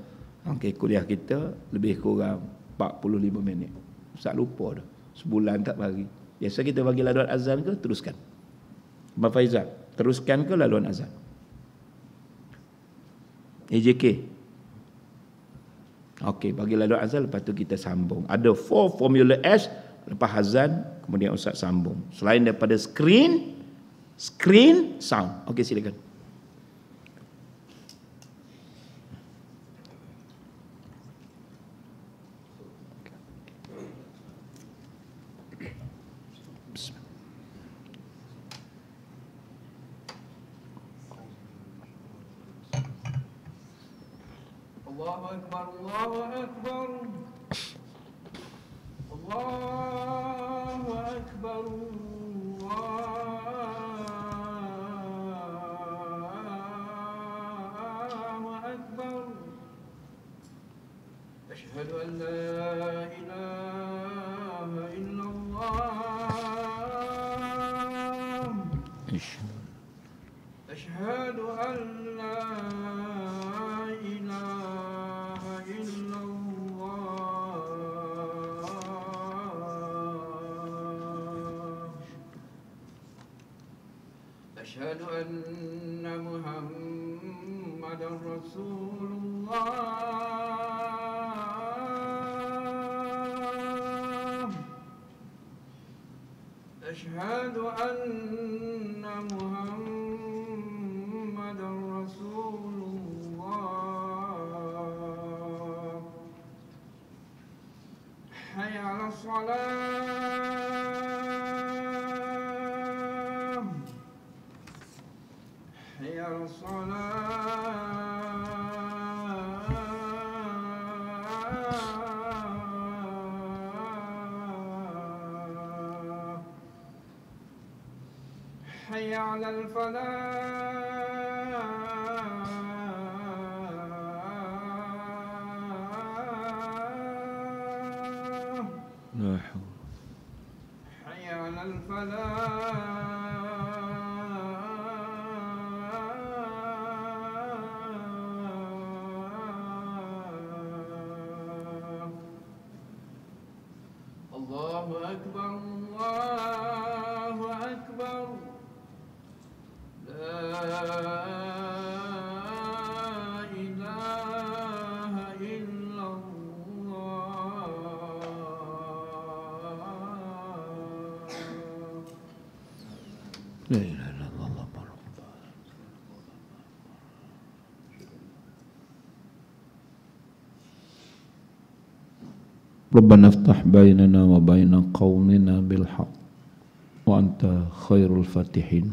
Okey, kuliah kita lebih kurang 45 minit. Ustaz lupa dah. Sebulan tak bagi. Biasa kita bagi laluan azan ke, teruskan. Abang Faizal, teruskan ke laluan azan? AJK. Okey, bagi laluan azan, lepas tu kita sambung. Ada 4 formula S, lepas azan, kemudian Ustaz sambung. Selain daripada screen, sound. Okey, silakan. Allahu Akbar, Allahu Akbar. Allahu Akbar. Allahu Akbar. Asyhadu an la ilaha illallah. Asyhadu an la ilaha illallah. أشهد أن محمدا رسول الله أشهد أن محمدا رسول الله حي على الصلاة حي على الصلاة حي على الفلاح لا حول. حي على الفلاح الله أكبر الله أكبر لا إله إلا الله لا إله إلا الله. ربنا افتح بيننا وبين قومنا بالحق وأنت خير الفاتحين.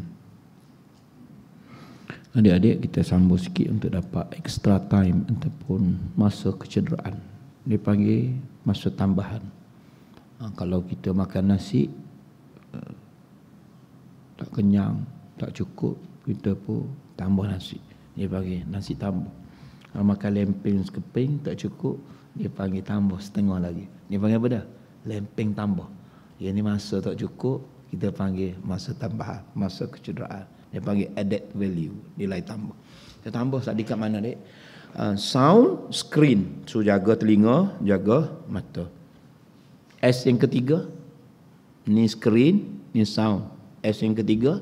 Adik-adik, kita sambung sikit untuk dapat extra time ataupun masa kecederaan. Dia panggil masa tambahan. Kalau kita makan nasi tak kenyang, tak cukup, kita pun tambah nasi. Dia panggil nasi tambah. Kalau makan lempeng sekeping tak cukup, dia panggil tambah setengah lagi. Dia panggil apa dah? Lempeng tambah. Yang ni masa tak cukup, kita panggil masa tambahan, masa kecederaan. Dia panggil added value, nilai tambah. Kita tambah tadi kat mana dek? Sound, screen. So jaga telinga, jaga mata. S yang ketiga, ni screen, ni sound. S yang ketiga,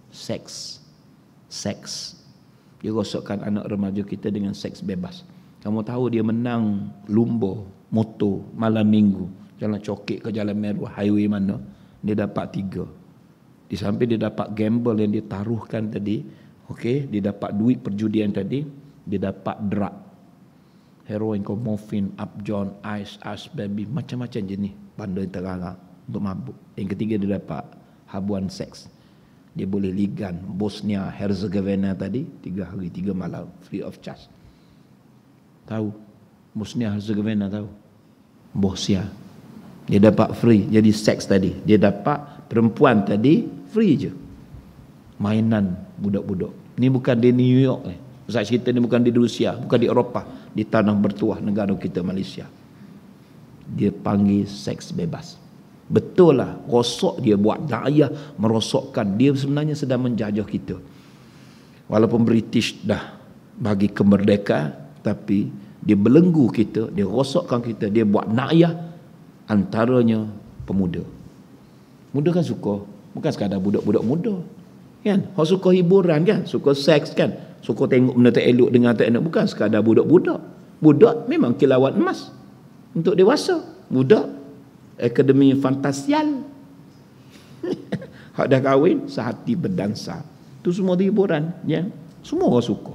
seks. Seks. Dia rosakkan anak remaja kita dengan seks bebas. Kamu tahu dia menang lumba, motor, malam minggu, jalan Cokek ke Jalan Meru, highway mana, dia dapat 3. Di samping dia dapat gamble yang dia taruhkan tadi, okey, dia dapat duit perjudian tadi, dia dapat drug, heroin, morfin, upjohn, ice baby, macam-macam jenis benda yang terlarang untuk mabuk. Yang ketiga dia dapat habuan seks. Dia boleh ligan Bosnia Herzegovina tadi 3 hari 3 malam free of charge. Tahu Bosnia Herzegovina tahu? Bosnia. Dia dapat free, jadi seks tadi. Dia dapat perempuan tadi free je. Mainan budak-budak. Ni bukan di New York ni. Ustaz cerita ni bukan di Rusia, bukan di Eropah, di tanah bertuah negara kita Malaysia. Dia panggil seks bebas. Betul lah, rosok dia buat daya merosokkan. Dia sebenarnya sedang menjajah kita. Walaupun British dah bagi kemerdekaan, tapi dia belenggu kita, dia rosokkan kita, dia buat na'yah antaranya pemuda. Muda kan suka, bukan sekadar budak-budak muda. Kan? Orang suka hiburan kan, suka seks kan, suka tengok benda tak elok dengan tak elok, bukan sekadar budak-budak. Budak memang kilauan emas untuk dewasa. Budak akademi fantasial. Hak dah kahwin, sehati berdansa. Itu semua hiburan, ya. Semua orang suka.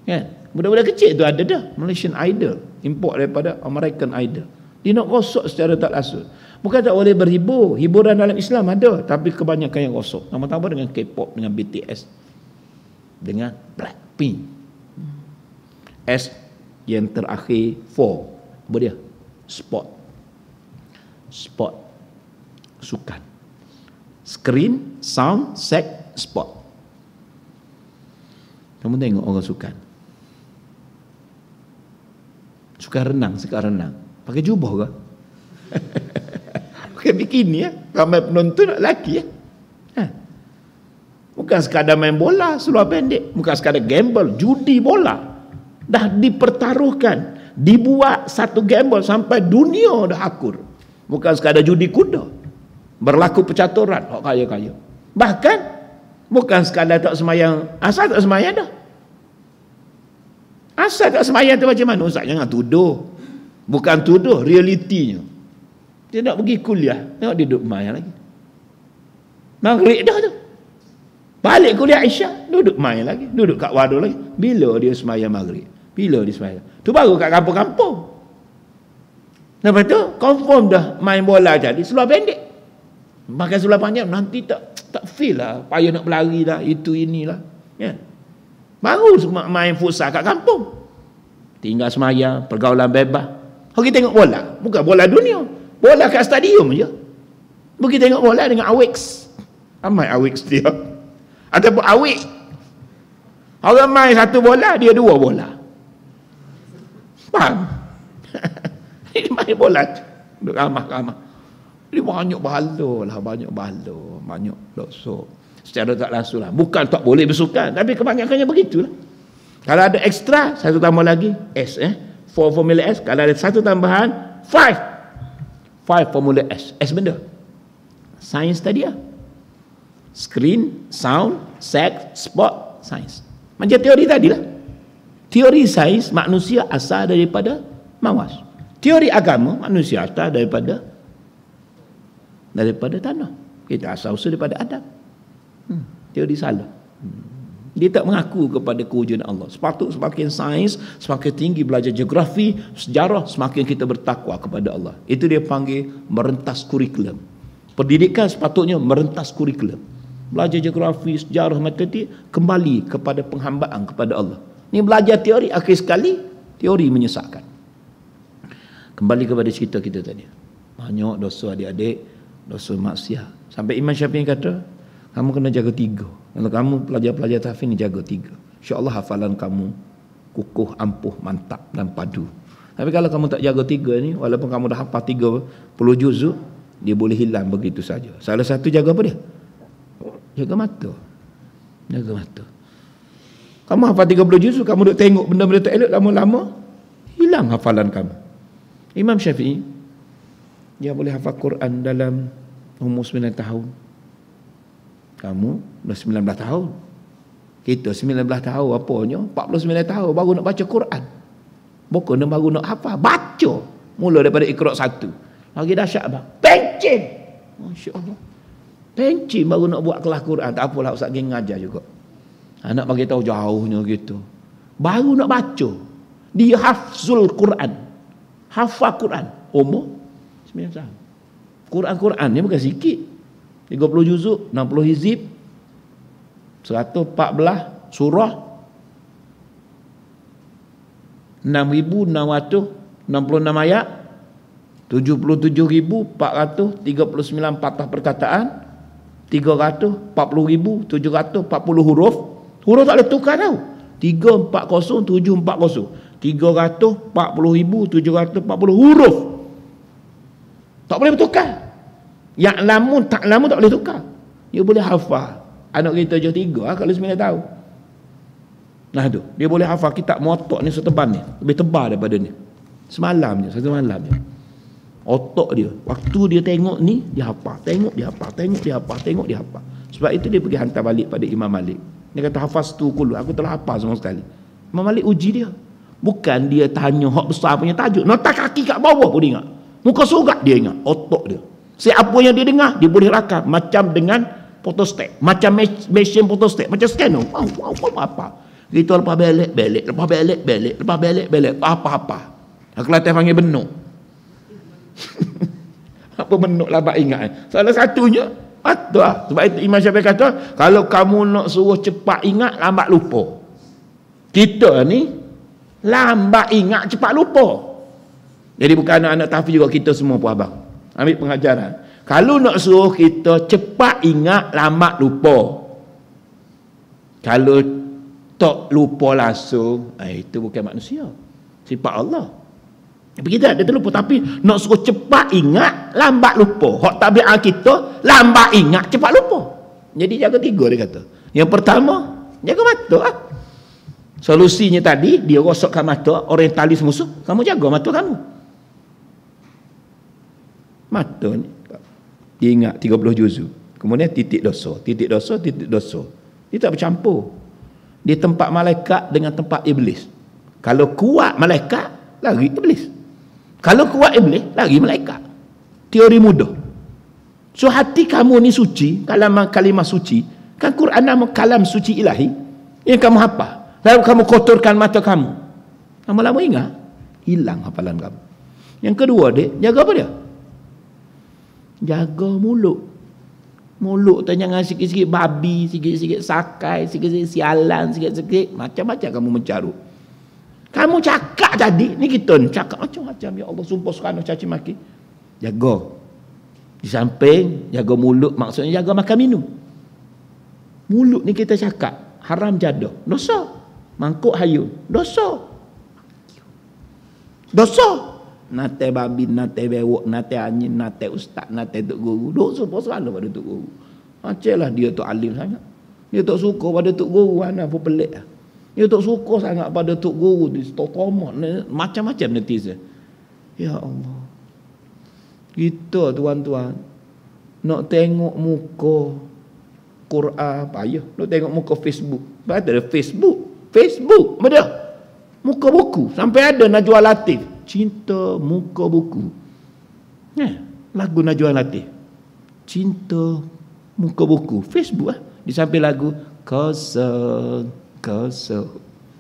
Kan? Budak-budak kecil tu ada dah Malaysian Idol, import daripada American Idol. Dia nak rosak secara tak langsung. Bukan tak boleh berhibur, hiburan dalam Islam ada, tapi kebanyakan yang rosak. Tambah-tambah dengan K-pop, dengan BTS, dengan Blackpink. S yang terakhir 4. Apa dia? Sport. Sport. Sukan. Screen, sound, sex, sport. Kamu tengok orang sukan. Sukan renang, sekarang renang. Pakai jubah ke? Pakai bikini ya. Ramai penonton lelaki ya. Bukan sekadar main bola seluar pendek, bukan sekadar gamble, judi bola. Dah dipertaruhkan, dibuat satu gamble sampai dunia dah akur. Bukan sekadar judi kuda, berlaku percaturan, hak kaya-kaya. Bahkan bukan sekadar tak semayang, asal tak semayang dah. Asal tak semayang tu macam mana? Ustaz, jangan tuduh. Bukan tuduh, realitinya. Dia nak pergi kuliah, tengok dia duduk main lagi. Maghrib dah tu. Balik kuliah Isyak, duduk main lagi, duduk kat waduk lagi. Bila dia semayang maghrib? Bila dia semayang? Tu baru kat kampung-kampung. Lepas tu, confirm dah main bola jadi seluar pendek. Pakai seluar panjang, nanti tak feel lah. Payah nak berlari lah, itu inilah. Ya. Baru main futsal kat kampung. Tinggal semayang, pergaulan bebas. Pergi tengok bola. Bukan bola dunia. Bola kat stadium je. Pergi tengok bola dengan awix. Amai awix dia. Ataupun awik. Orang main satu bola, dia dua bola. Faham? Dia main bola. Duduk ramah-ramah. Dia banyak bahala lah. Banyak dosa. Secara tak langsung lah. Bukan tak boleh bersukan, tapi kebanyakannya begitulah. Kalau ada ekstra, satu tambah lagi S, for formula S. Kalau ada satu tambahan 5 formula S. S benda sains tadi lah. Screen, sound, sex, sport, sains. Macam teori tadi lah. Teori sains manusia asal daripada mawas. Teori agama manusia asal daripada tanah. Kita asal-usul daripada Adam. Teori salah. Dia tak mengaku kepada kewujudan Allah. Semakin sains, semakin tinggi belajar geografi, sejarah, semakin kita bertakwa kepada Allah. Itu dia panggil merentas kurikulum. Pendidikan sepatutnya merentas kurikulum. Belajar geografi, sejarah, matematik, kembali kepada penghambaan kepada Allah. Ni belajar teori, akhir sekali teori menyesatkan. Kembali kepada cerita kita tadi. Banyak dosa adik-adik, dosa maksiat. Sampai Imam Syafi'i kata, kamu kena jaga 3. Kalau kamu pelajar-pelajar tahfiz ni jaga 3. InsyaAllah hafalan kamu kukuh, ampuh, mantap dan padu. Tapi kalau kamu tak jaga 3 ni, walaupun kamu dah hafal 30 juzuk, dia boleh hilang begitu saja. Salah satu jaga apa dia? Jaga mata. Jaga mata. Kamu hafal 30 juzuk, kamu duk tengok benda-benda tak elok, lama-lama hilang hafalan kamu. Imam Syafi'i, dia boleh hafal Quran dalam umur 9 tahun. Kamu dah 19 tahun. Kita 19 tahun apanya? 49 tahun baru nak baca Quran. Bukan baru nak hafal, baca. Mula daripada Iqra 1. Lagi dahsyat bang. Pencin. Masya-Allah. Pencin baru nak buat kelas Quran. Tak apalah ustaz geng ngajar juga. Anak bagi tahu jauhnya gitu. Baru nak baca. Dia hafzul Quran. Hafal Quran. Umur 9 tahun. Quran ni bukan sikit. 30 juzuk, 60 hizib, 114 surah, 6,666 ayat, 77,439 patah perkataan, 340,740 huruf. Huruf tak boleh tukar tau. 340740. 340,740 huruf. Tak boleh bertukar. Yang lamun tak boleh tukar. Dia boleh hafal. Anak kita je 3 kalau 9 tahun. Nah tu, dia boleh hafal kitab Muwatta ni setebal ni, lebih tebal daripada ni. Semalam je, satu malam je. Otak dia, waktu dia tengok ni, dia hafal. Tengok dia hafal, tengok dia hafal, tengok dia hafal. Sebab itu dia pergi hantar balik pada Imam Malik. Dia kata hafaz tu kullu, aku telah hafal semua sekali. Imam Malik uji dia. Bukan dia tanya hak besar punya tajuk. Nota kaki kat bawah pun dia ingat. Muka surat dia ingat, otak dia. Siapa yang dia dengar, dia boleh rakam macam dengan photostat, macam mesin photostat, macam scanner. Apa? Kita lepas belik, apa. Kelantan panggil benuk. Apa benuk lah bak ingat. Salah satunya atau sebab itu Imam Syafi'i kata, kalau kamu nak suruh cepat ingat, lambat lupa. Kita ni lambat ingat, cepat lupa. Jadi bukan anak-anak tahfiz juga, kita semua pun abang ambil pengajaran. Kalau nak suruh kita cepat ingat, lambat lupa. Kalau tak lupa langsung, itu bukan manusia, sifat Allah. Kita dia terlupa. Tapi nak suruh cepat ingat, lambat lupa. Hak tabiat kita, lambat ingat, cepat lupa. Jadi jaga 3 dia kata. Yang pertama, jaga mata. Solusinya tadi, dia rosokkan mata, orientalis musuh. Kamu jaga mata kamu. Mata ni dia ingat 30 juzuk. Kemudian titik dosa. Dia tak bercampur. Dia tempat malaikat dengan tempat iblis. Kalau kuat malaikat, lari iblis. Kalau kuat iblis, lari malaikat. Teori mudah. So hati kamu ni suci, kalimah suci. Kan Quran nama kalam suci ilahi. Yang kamu hafal. Lalu kamu kotorkan mata kamu. Lama-lama ingat, hilang hafalan kamu. Yang kedua, dek, jaga apa dia? Jaga mulut. Mulut tu jangan sikit-sikit babi, sikit-sikit sakai, sikit-sikit sialan, sikit-sikit macam-macam kamu mencarut. Kamu cakap tadi, ni kita ni cakap macam-macam, ya Allah, sumpah serana caci maki. Jaga. Di samping jaga mulut, maksudnya jaga makan minum. Mulut ni kita cakap haram jadah, dosa. Mangkuk hayun, dosa. Nate babi, nate bewok, nate anjing, nate ustaz, nate tok guru. Duk sumpah serana pada tok guru. Macamlah dia tok alim sangat. Dia tok suka pada tok guru, mana pun pelik. Dia tok suka sangat pada tok guru, dia tok tomat, macam-macam netizen. Ya Allah. Kita tuan-tuan nak tengok muka Quran payah, nak tengok muka Facebook. Ada Facebook, ada muka buku, sampai ada Najwa Latif, cinta muka buku. Lagu Najwa Latif, cinta muka buku, Facebook di samping lagu kosong.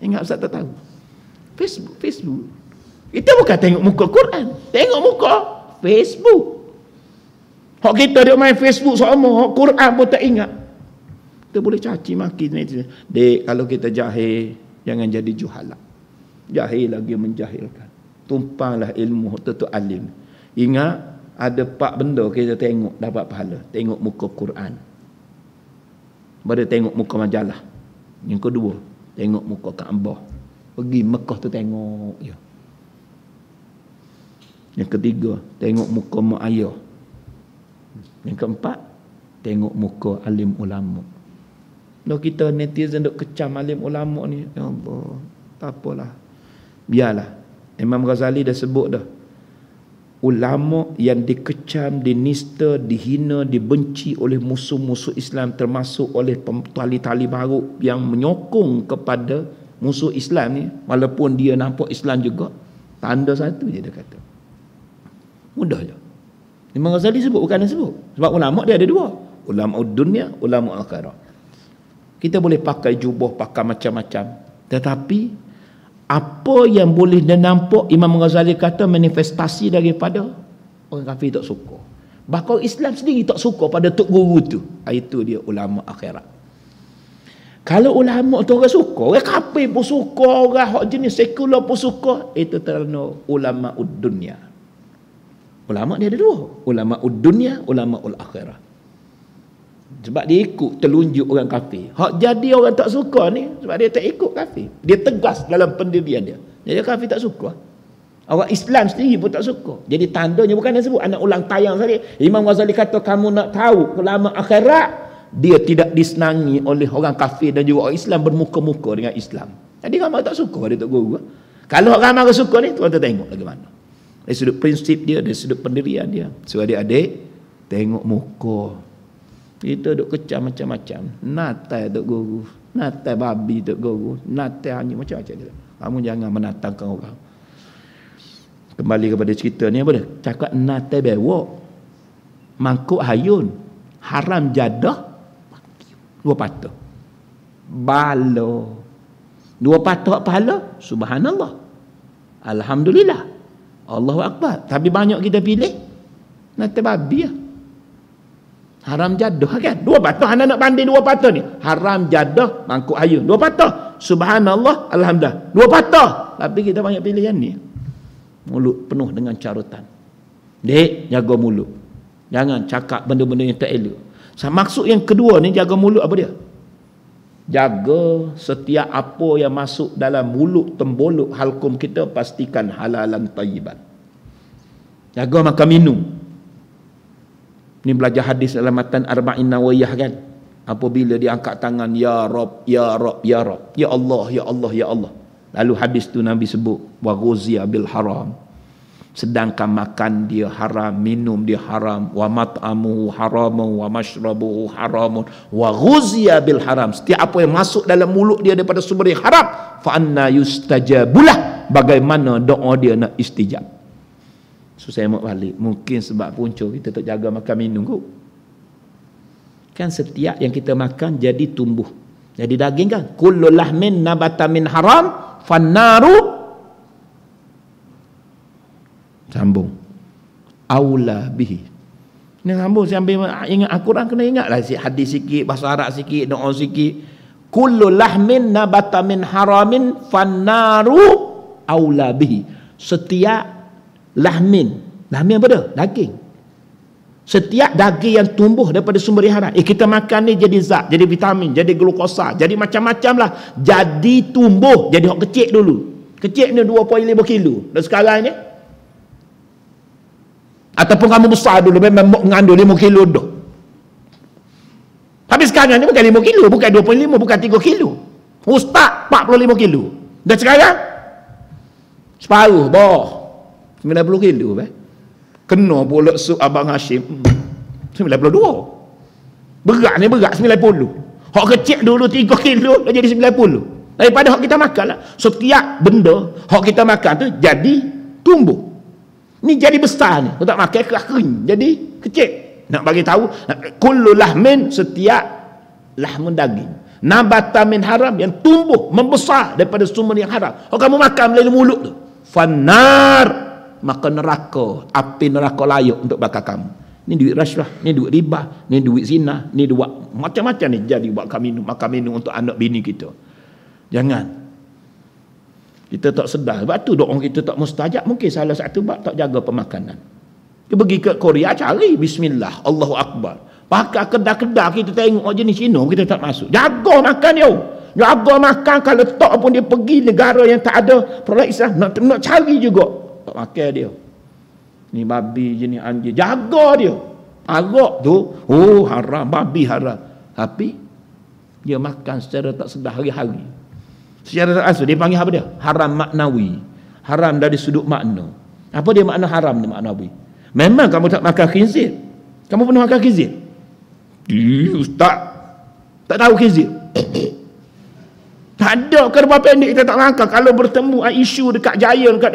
Ingat Ustaz tak tahu? Facebook. Kita bukan tengok muka Quran, tengok muka Facebook. Hak kita dia main Facebook sama, hak Quran pun tak ingat. Kita boleh caci maki netizen. Dek, kalau kita jahil, jangan jadi juhala. Jahil lagi menjahilkan. Tumpanglah ilmu tu alim. Ingat, ada 4 benda kita tengok dapat pahala. Tengok muka Quran. Pada tengok muka majalah. Yang kedua, tengok muka Kaabah. Pergi Mekah tu tengok je. Yang ketiga, tengok muka mak ayah. Yang keempat, tengok muka alim ulama. Kalau kita netizen duk kecam alim ulama ni, ya Allah, tak apalah. Biarlah. Imam Ghazali dah sebut dah. Ulama yang dikecam, dinista, dihina, dibenci oleh musuh-musuh Islam, termasuk oleh tali-tali baru yang menyokong kepada musuh Islam ni, walaupun dia nampak Islam juga, tanda satu je dia kata. Mudah je. Imam Ghazali sebut, bukan dia sebut. Sebab ulama dia ada 2. Ulama dunia, ulama akhirat. Kita boleh pakai jubah, pakai macam-macam. Tetapi apa yang boleh dia nampak, Imam Ghazali kata manifestasi daripada orang kafir tak suka. Bahkan Islam sendiri tak suka pada tok guru tu. Itu dia ulama akhirat. Kalau ulama tu orang suka, orang kafir pun suka, orang hak jenis sekular pun suka, itu kerana ulama dunia. Ulama dia ada 2. Ulama dunia, ulama akhirah. Sebab dia ikut telunjuk orang kafir. Hak jadi orang tak suka ni sebab dia tak ikut kafir. Dia tegas dalam pendirian dia. Jadi kafir tak suka. Orang Islam sendiri pun tak suka. Jadi tandanya bukan dia sebut anak ulang tayang tadi. Imam Ghazali kata kamu nak tahu ulama akhirat, dia tidak disenangi oleh orang kafir dan juga orang Islam bermuka-muka dengan Islam. Jadi ramai tak suka dia tak guru. Kalau ramai orang suka ni, tuan tengok bagaimana. Dari sudut prinsip dia, dari sudut pendirian dia. So adik-adik, tengok muka. Kita duk kecam macam-macam. Natai tok guru, natai babi tok guru, natai anjing macam-macam dia. Kamu jangan menatangkan orang. Kembali kepada cerita ni apa dia? Cakap natai bewok, mangkuk hayun, haram jadah, 2 patah. Balo. 2 patah pahala, subhanallah. Alhamdulillah. Allahu Akbar. Tapi banyak kita pilih natai babi lah. Haram jadah kan? 2 patah. Anak nak banding 2 patah ni. Haram jadah, mangkuk hayun. 2 patah. Subhanallah, alhamdulillah. 2 patah. Tapi kita banyak pilih yang ni. Mulut penuh dengan carutan. Dek, jaga mulut. Jangan cakap benda-benda yang tak elok. Maksud yang kedua ni, jaga mulut apa dia? Jaga setiap apa yang masuk dalam mulut tembolok halkum kita, pastikan halalan tayyiban. Jaga makan minum. Ni belajar hadis dalam matan Arba'in Nawawiyah kan. Apabila dia angkat tangan, ya Rab, ya Rab, ya Rab, ya Allah, ya Allah, ya Allah. Lalu hadis tu Nabi sebut wa ghuziya bil haram. Sedangkan makan dia haram, minum dia haram, wa mat'amuhu haramun wa mashrabuhu haramun wa ghuziya bil haram. Setiap apa yang masuk dalam mulut dia daripada sumber yang haram, fa anna yustajabulah, bagaimana doa dia nak istijab. So saya mau balik, mungkin sebab punca kita tak jaga makan minum kot. Kan setiap yang kita makan jadi tumbuh, jadi daging kan. Kullu lahmin nabata min haram fannaru, sambung, aula bihi. Ni sambung sambil ingat Al-Quran, kena ingatlah hadis sikit, bahasa Arab sikit, doa sikit. Kullu lahmin nabata min haramin fannaru aula bihi. Setiap lahmin apa dah? Daging. Setiap daging yang tumbuh daripada sumber yang haram, kita makan ni jadi zat, jadi vitamin, jadi glukosa, jadi macam-macam lah. Jadi tumbuh, jadi hok kecil dulu. Kecil ni 2.5 kilo. Dan sekarang ni ataupun kamu besar dulu memang mengandung 5 kilo dah. Tapi sekarang ni bukan 5 kilo, bukan 2.5, bukan 3 kilo. Ustaz 45 kilo. Dan sekarang separuh bawah 90 kilo. Kena pula sup Abang Hashim 92. Berat ni berat 90. Hak kecil dulu 3 kilo dah jadi 90. Daripada hak kita makan lah. Setiap benda hak kita makan tu jadi tumbuh. Ni jadi besar ni. Kau tak makan kering, jadi kecil. Nak bagi tahu, kullu lahmin, setiap lahmun daging. Nabata min haram, yang tumbuh membesar daripada sumber yang haram. Kalau kamu makan melalui mulut tu, fanar, maka neraka, api neraka layak untuk bakar kamu. Ni duit rasuah, ni duit riba, ni duit zina, ni duit macam-macam ni jadi buat makan minum untuk anak bini kita. Jangan. Kita tak sedar. Sebab tu doa kita tak mustajab. Mungkin salah satu sebab tak jaga pemakanan. Kita pergi ke Korea, cari bismillah, Allahu Akbar. Pakai kedai-kedai kita tengok jenis Cina, kita tak masuk. Jaga makan dia. Jaga makan. Kalau tak pun dia pergi negara yang tak ada produk Islam, nak cari juga. Tak makan dia. Ni babi jenis anjing. Jaga dia. Arak tu, oh haram, babi haram. Tapi dia makan secara tak sedar hari-hari. Secara tak langsung dia panggil apa dia? Haram maknawi. Haram dari sudut makna. Apa dia makna haram ni maknawi? Memang kamu tak makan khinzir. Kamu pernah makan khinzir? Ustaz, tak tahu khinzir. Tak ada kerba pendek kita tak makan. Kalau bertemu isu dekat Jaya, dekat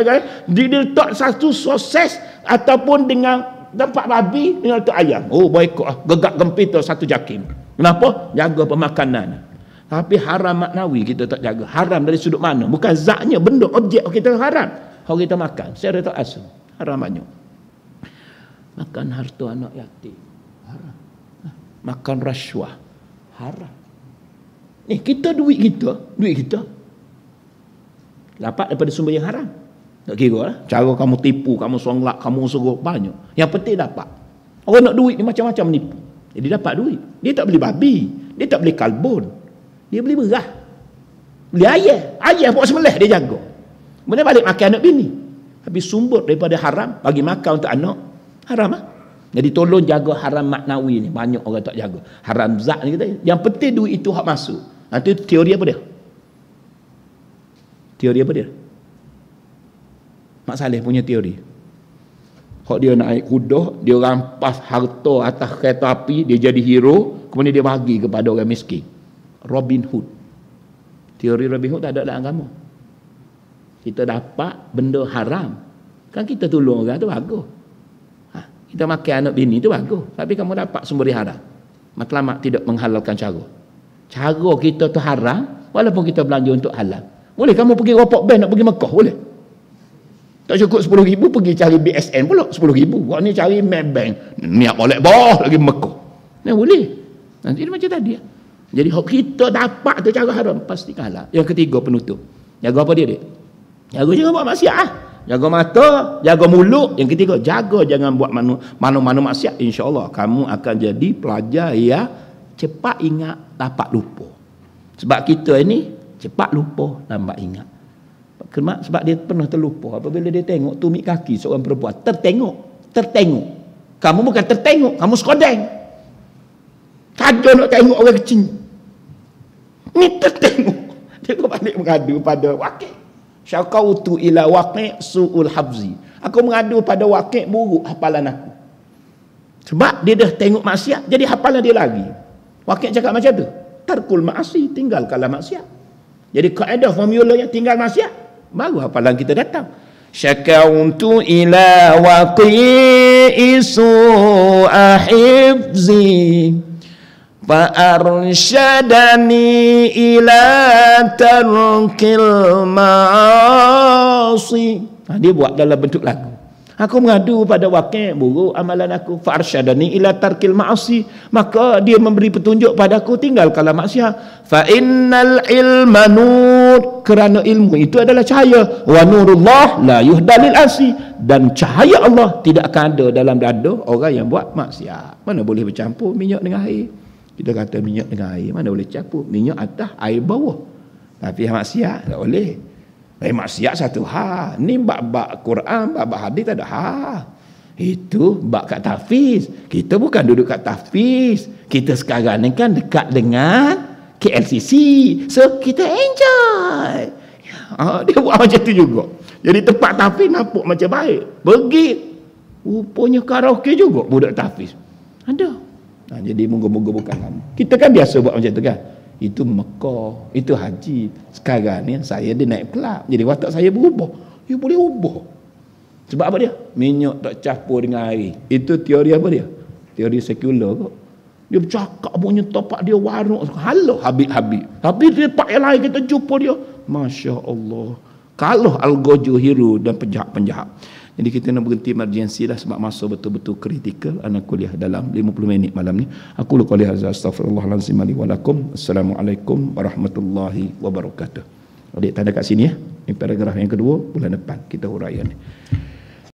dia letak satu soses ataupun dengan tempat babi dengan letak ayam. Oh boykot lah. Gegak gempita satu jakim. Kenapa? Jaga pemakanan. Tapi haram maknawi kita tak jaga. Haram dari sudut mana? Bukan zatnya, benda, objek kita haram. Kalau kita makan, secara tak asal. Haram banyak. Makan harta anak yatim. Haram. Makan rasuah. Haram. Ni kita duit kita. Dapat daripada sumber yang haram. Tak kira lah. Cara kamu tipu, kamu songlak, kamu suruh banyak. Yang penting dapat. Orang nak duit ni macam-macam menipu. Jadi dapat duit. Dia tak beli babi. Dia tak beli kalbun. Dia beli beras, beli ayam buat sembelih dia jaga. Kemudian balik makan anak bini. Habis sumber daripada haram, bagi makan untuk anak, haram lah. Jadi tolong jaga haram maknawi ni. Banyak orang tak jaga. Haram zat ni kita. Yang penting duit itu hak masuk. Nanti teori apa dia? Teori apa dia? Mak Saleh punya teori. Hak dia naik kuda, dia rampas harta atas kereta api, dia jadi hero, kemudian dia bagi kepada orang miskin. Robin Hood. Teori Robin Hood tak ada dalam agama. Kita dapat benda haram, kan kita tolong orang tu bagus. Kita makan anak bini tu bagus. Tapi kamu dapat sumber haram. Matlamat tidak menghalalkan cara. Cara kita tu haram, walaupun kita belanja untuk halal. Boleh kamu pergi ropok bank nak pergi Mekah, boleh. Tak cukup 10,000 pergi cari BSN pula 10,000. Buat ni cari Maybank, niat boleh boh lagi Mekah. Nah boleh. Nanti dia macam tadi. Jadi kita dapat tu cara haram pasti kalah. Yang ketiga penutup. Jaga apa dia? Jaga jangan buat maksiat ah. Jaga mata, jaga mulut. Yang ketiga, jaga jangan buat mana-mana maksiat. InsyaAllah kamu akan jadi pelajar yang cepat ingat, dapat lupa. Sebab kita ini cepat lupa, lambat ingat. Sebab dia pernah terlupa. Apabila dia tengok tumit kaki seorang perempuan, tertengok. Kamu bukan tertengok, kamu sekodeng. Saja nak tengok orang kecil. Ni tertengok. Dia balik mengadu pada wakil. Syakautu ila waqi' su'ul hafzi. Aku mengadu pada waqi' buruk hafalan aku. Sebab dia dah tengok maksiat, jadi hafalan dia lagi. Waqi' cakap macam tu. Tarkul ma'asi, tinggalkanlah maksiat. Jadi kaedah formulanya tinggal maksiat, baru hafalan kita datang. Syakautu ila waqi'i su'a hifzi fa arsyadani ila tarkil ma'asi. Dia buat dalam bentuk lagu. Aku mengadu pada waqi' buruk amalan aku, fa arsyadani ila tarkil ma'asi, maka dia memberi petunjuk padaku tinggalkanlah maksiat. Fa innal ilma nur, kerana ilmu itu adalah cahaya. Wa nurullah la yuhdalil asi, dan cahaya Allah tidak akan ada dalam dada orang yang buat maksiat. Mana boleh bercampur minyak dengan air? Kita kata minyak dengan air, mana boleh campur? Minyak atas, air bawah. Tapi maksiat tak boleh. Maksiat satu hal. Ni bab-bab Quran, bab-bab hadis tak ada hal. Itu bab kat tahfiz. Kita bukan duduk kat tahfiz. Kita sekarang ni kan dekat dengan KLCC. So kita enjoy. Dia buat macam tu juga. Jadi tempat tahfiz nampak macam baik. Pergi, rupanya karaoke juga budak tahfiz. Ada. Jadi moga-moga bukan kami. Kita kan biasa buat macam tu kan. Itu Mekah, itu haji. Sekarang ni saya dia naik kelab, jadi watak saya berubah. Dia boleh ubah. Sebab apa dia? Minyak tak campur dengan air. Itu teori apa dia? Teori sekular kok. Dia bercakap punya tapak dia waruk. Halo Habib-Habib. Tapi dia pak yang lain kita jumpa dia. Masya Allah. Kalau Al-Gojuhiru dan penjahat-penjahat. Jadi kita nak berhenti emergency dah sebab masa betul-betul kritikal. Anak kuliah dalam 50 minit malam ni. Aku lu qouli hadza astaghfirullahalazim li wa lakum. Assalamualaikum warahmatullahi wabarakatuh. Adik tanda kat sini ya. Ini paragraf yang kedua, bulan depan kita huraian ni.